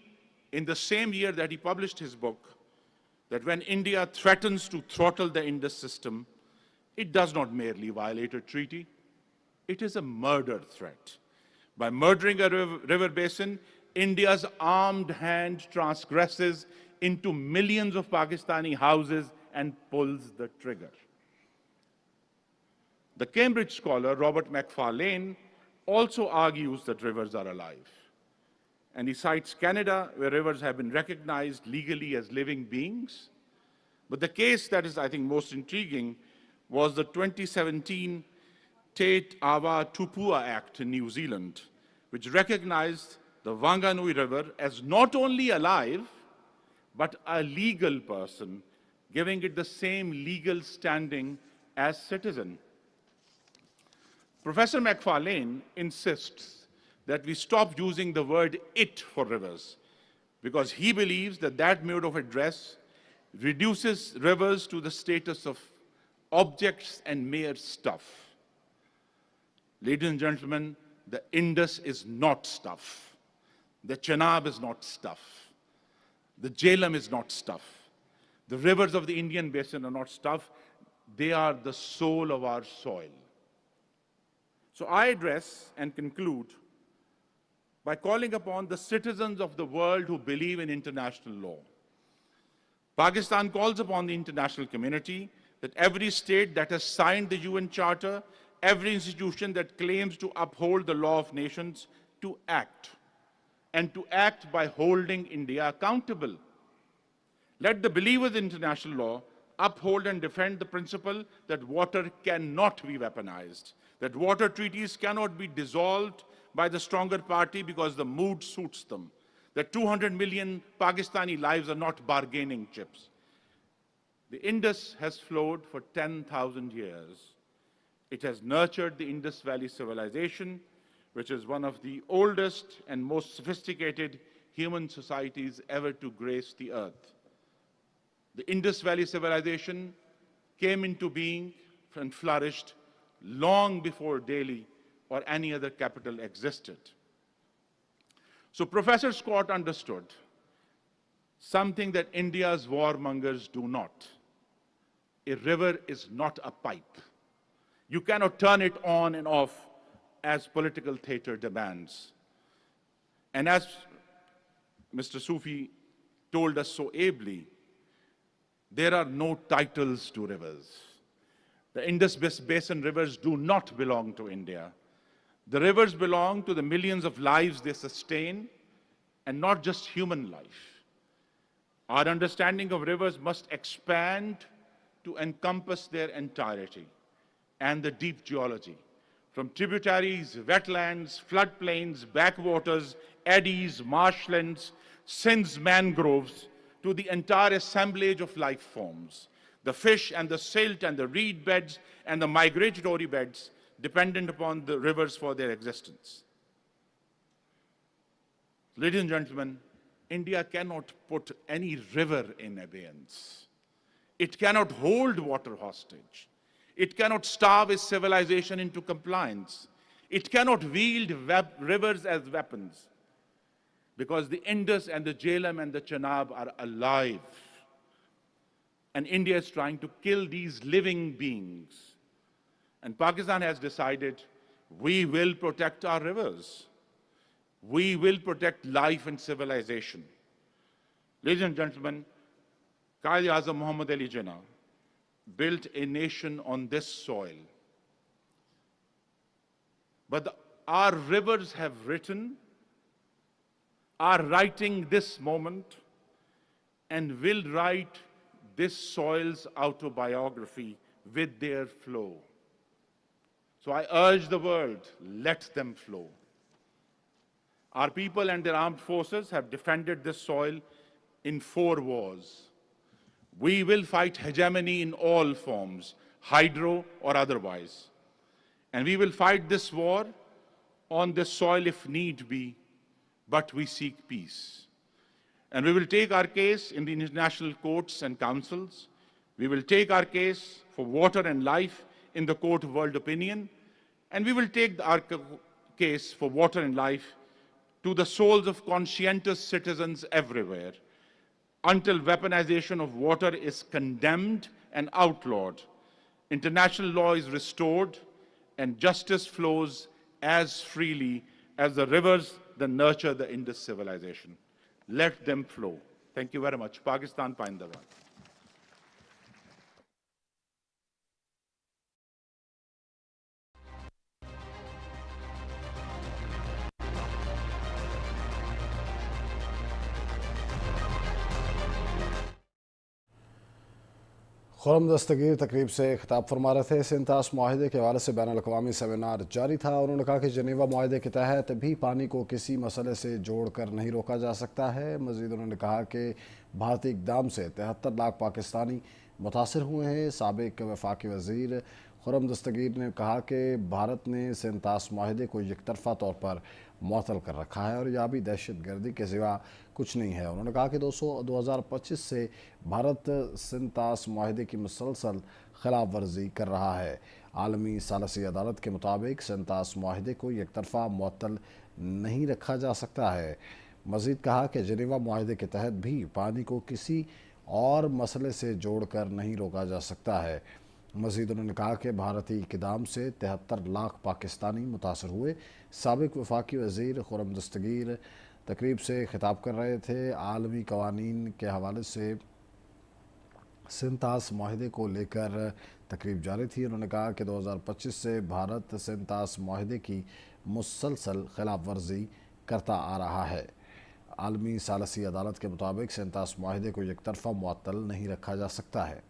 S6: in the same year that he published his book, that when India threatens to throttle the Indus system, it does not merely violate a treaty, it is a murder threat. By murdering a river basin, India's armed hand transgresses into millions of Pakistani houses and pulls the trigger. The Cambridge scholar Robert Macfarlane also argues that rivers are alive. And he cites Canada, where rivers have been recognized legally as living beings. But the case that is, I think, most intriguing was the 2017 Te Awa Tupua Act in New Zealand, which recognized the Wanganui River as not only alive, but a legal person, giving it the same legal standing as citizen. Professor Macfarlane insists that we stop using the word "it" for rivers, because he believes that that mode of address reduces rivers to the status of objects and mere stuff. Ladies and gentlemen, the Indus is not stuff. The Chenab is not stuff. The Jhelum is not stuff. The rivers of the Indian Basin are not stuff. They are the soul of our soil. So I address and conclude
S11: by calling upon the citizens of the world who believe in international law. Pakistan calls upon the international community that every state that has signed the UN Charter, every institution that claims to uphold the law of nations, to act, and to act by holding India accountable. Let the believers in international law uphold and defend the principle that water cannot be weaponized, that water treaties cannot be dissolved by the stronger party because the mood suits them, that 200 million Pakistani lives are not bargaining chips. The Indus has flowed for 10,000 years. It has nurtured the Indus Valley civilization, which is one of the oldest and most sophisticated human societies ever to grace the earth. The Indus Valley civilization came into being and flourished long before Delhi or any other capital existed. So Professor Scott understood something that India's warmongers do not. A river is not a pipe. You cannot turn it on and off as political theater demands. And as Mr. Sufi told us so ably, there are no titles to rivers. The Indus Basin rivers do not belong to India. The rivers belong to the millions of lives they sustain, and not just human life. Our understanding of rivers must expand to encompass their entirety and the deep geology, from tributaries, wetlands, floodplains, backwaters, eddies, marshlands, sins, mangroves, to the entire assemblage of life forms, the fish and the silt and the reed beds and the migratory beds dependent upon the rivers for their existence. Ladies and gentlemen, India cannot put any river in abeyance. It cannot hold water hostage. It cannot starve its civilization into compliance. It cannot wield rivers as weapons, because the Indus and the Jhelum and the Chenab are alive. And India is trying to kill these living beings. And Pakistan has decided, we will protect our rivers. We will protect life and civilization. Ladies and gentlemen, Quaid-e-Azam Muhammad Ali Jinnah built a nation on this soil. But our rivers have written, are writing this moment, and will write this soil's autobiography with their flow. So I urge the world, let them flow. Our people and their armed forces have defended this soil in 4 wars. We will fight hegemony in all forms, hydro or otherwise. And we will fight this war on this soil if need be, but we seek peace. And we will take our case in the international courts and councils. We will take our case for water and life in the court of world opinion. And we will take our case for water and life to the souls of conscientious citizens everywhere, until weaponization of water is condemned and outlawed, international law is restored, and justice flows as freely as the rivers that nurture the Indus civilization. Let them flow. Thank you very much. Pakistan Paindawad.
S8: Khurram दस्तगीर तकरीब से खिताब फरमा रहे थे। सिंतास माहिदे के हवाले से बैनुल-अक़वामी seminar जारी था। उन्होंने कहा कि जनेवा माहिदे के तहत भी पानी को किसी मसले से जोड़कर नहीं रोका जा सकता है। मज़ीद उन्होंने कहा कि भारतीय इक़दाम से 73 लाख पाकिस्तानी मुतासर हुए हैं। साबिक़ वफाकी वज़ीर खुरम दस्तगीर ने कहा कि भारत ने सिंतास माहिदे को यकतरफ़ा तौर पर मुअत्तल कर रखा है और यह भी दहशत गर्दी के सिवा कुछ नहीं है। उन्होंने कहा कि 2025 से भारत सिंतास माहिदे की मुसलसल खिलाफ वर्जी कर रहा है। आलमी सालसी अदालत के मुताबिक सिंतास माहिदे को यकतरफ़ा मुअत्तल नहीं रखा जा सकता है। मज़ीद कहा कि जनेवा माहिदे के तहत भी पानी को किसी और मसले से जोड़ कर नहीं रोका जा सकता है। मज़ीद उन्होंने कहा कि भारतीय इक़दाम से 73 लाख पाकिस्तानी मुतासर हुए। साबिक़ वफाकी वज़ीर खुर्रम दस्तगीर तकरीब से खिताब कर रहे थे। आलमी कवानीन के हवाले से सिंतास माहिदे को लेकर तकरीब जारी थी। उन्होंने कहा कि 2025 से भारत सिंतास माहिदे की मुसलसल खिलाफ वर्जी करता आ रहा है। आलमी सालसी अदालत के मुताबिक सिंतास माहिदे को एक तरफा मुअत्तल नहीं रखा जा सकता है।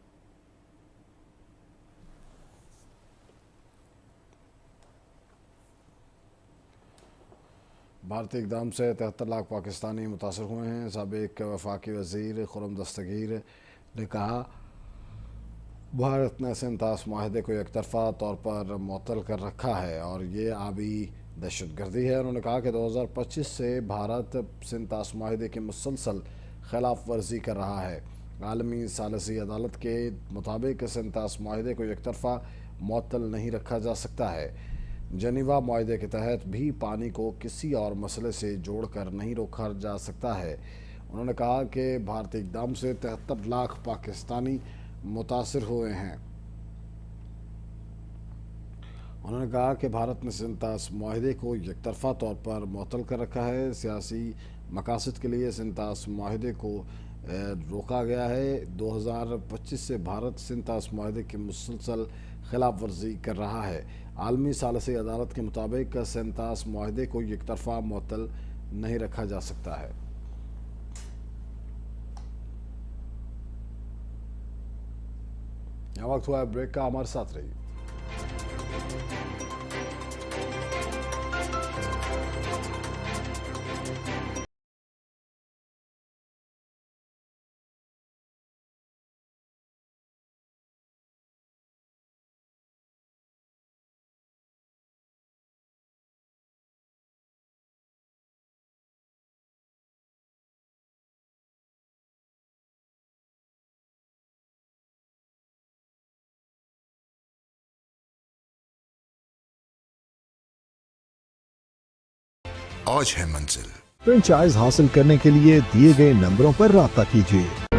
S8: भारतीय इक़दाम से 73 लाख पाकिस्तानी मुतासर हुए हैं। साबिक़ वफाकी वज़ीर खुर्रम दस्तगीर ने कहा भारत ने सिंतास माहिदे को एक तरफा तौर पर मुअत्तल कर रखा है और ये आबी दहशतगर्दी है। उन्होंने कहा कि 2025 से भारत सिंतास माहिदे की मुसलसल खिलाफ वर्जी कर रहा है। आलमी सालसी अदालत के मुताबिक सिंतास माहिदे को एक तरफा मुअत्तल नहीं रखा जा सकता है। जनीवा माहिदे के तहत भी पानी को किसी और मसले से जोड़कर नहीं रोका जा सकता है। उन्होंने कहा कि भारतीय इक़दाम से 73 लाख पाकिस्तानी मुतासर हुए हैं। उन्होंने कहा कि भारत ने सिंतास माहिदे को एक तरफा तौर पर मुअत्तल कर रखा है। सियासी मकासद के लिए सिंतास माहिदे को रोका गया है। 2025 से भारत सिंतास माहिदे की मुसलसल खिलाफ वर्जी कर रहा है। आलमी सालसी अदालत के मुताबिक सिंतास माहिदे को एक तरफा मुअत्तल नहीं रखा जा सकता है। यहाँ वक्त हुआ है ब्रेक का, हमारे साथ रहिए।
S14: आज है मंजिल। फ्रेंचाइज हासिल करने के लिए दिए गए नंबरों पर राब्ता कीजिए।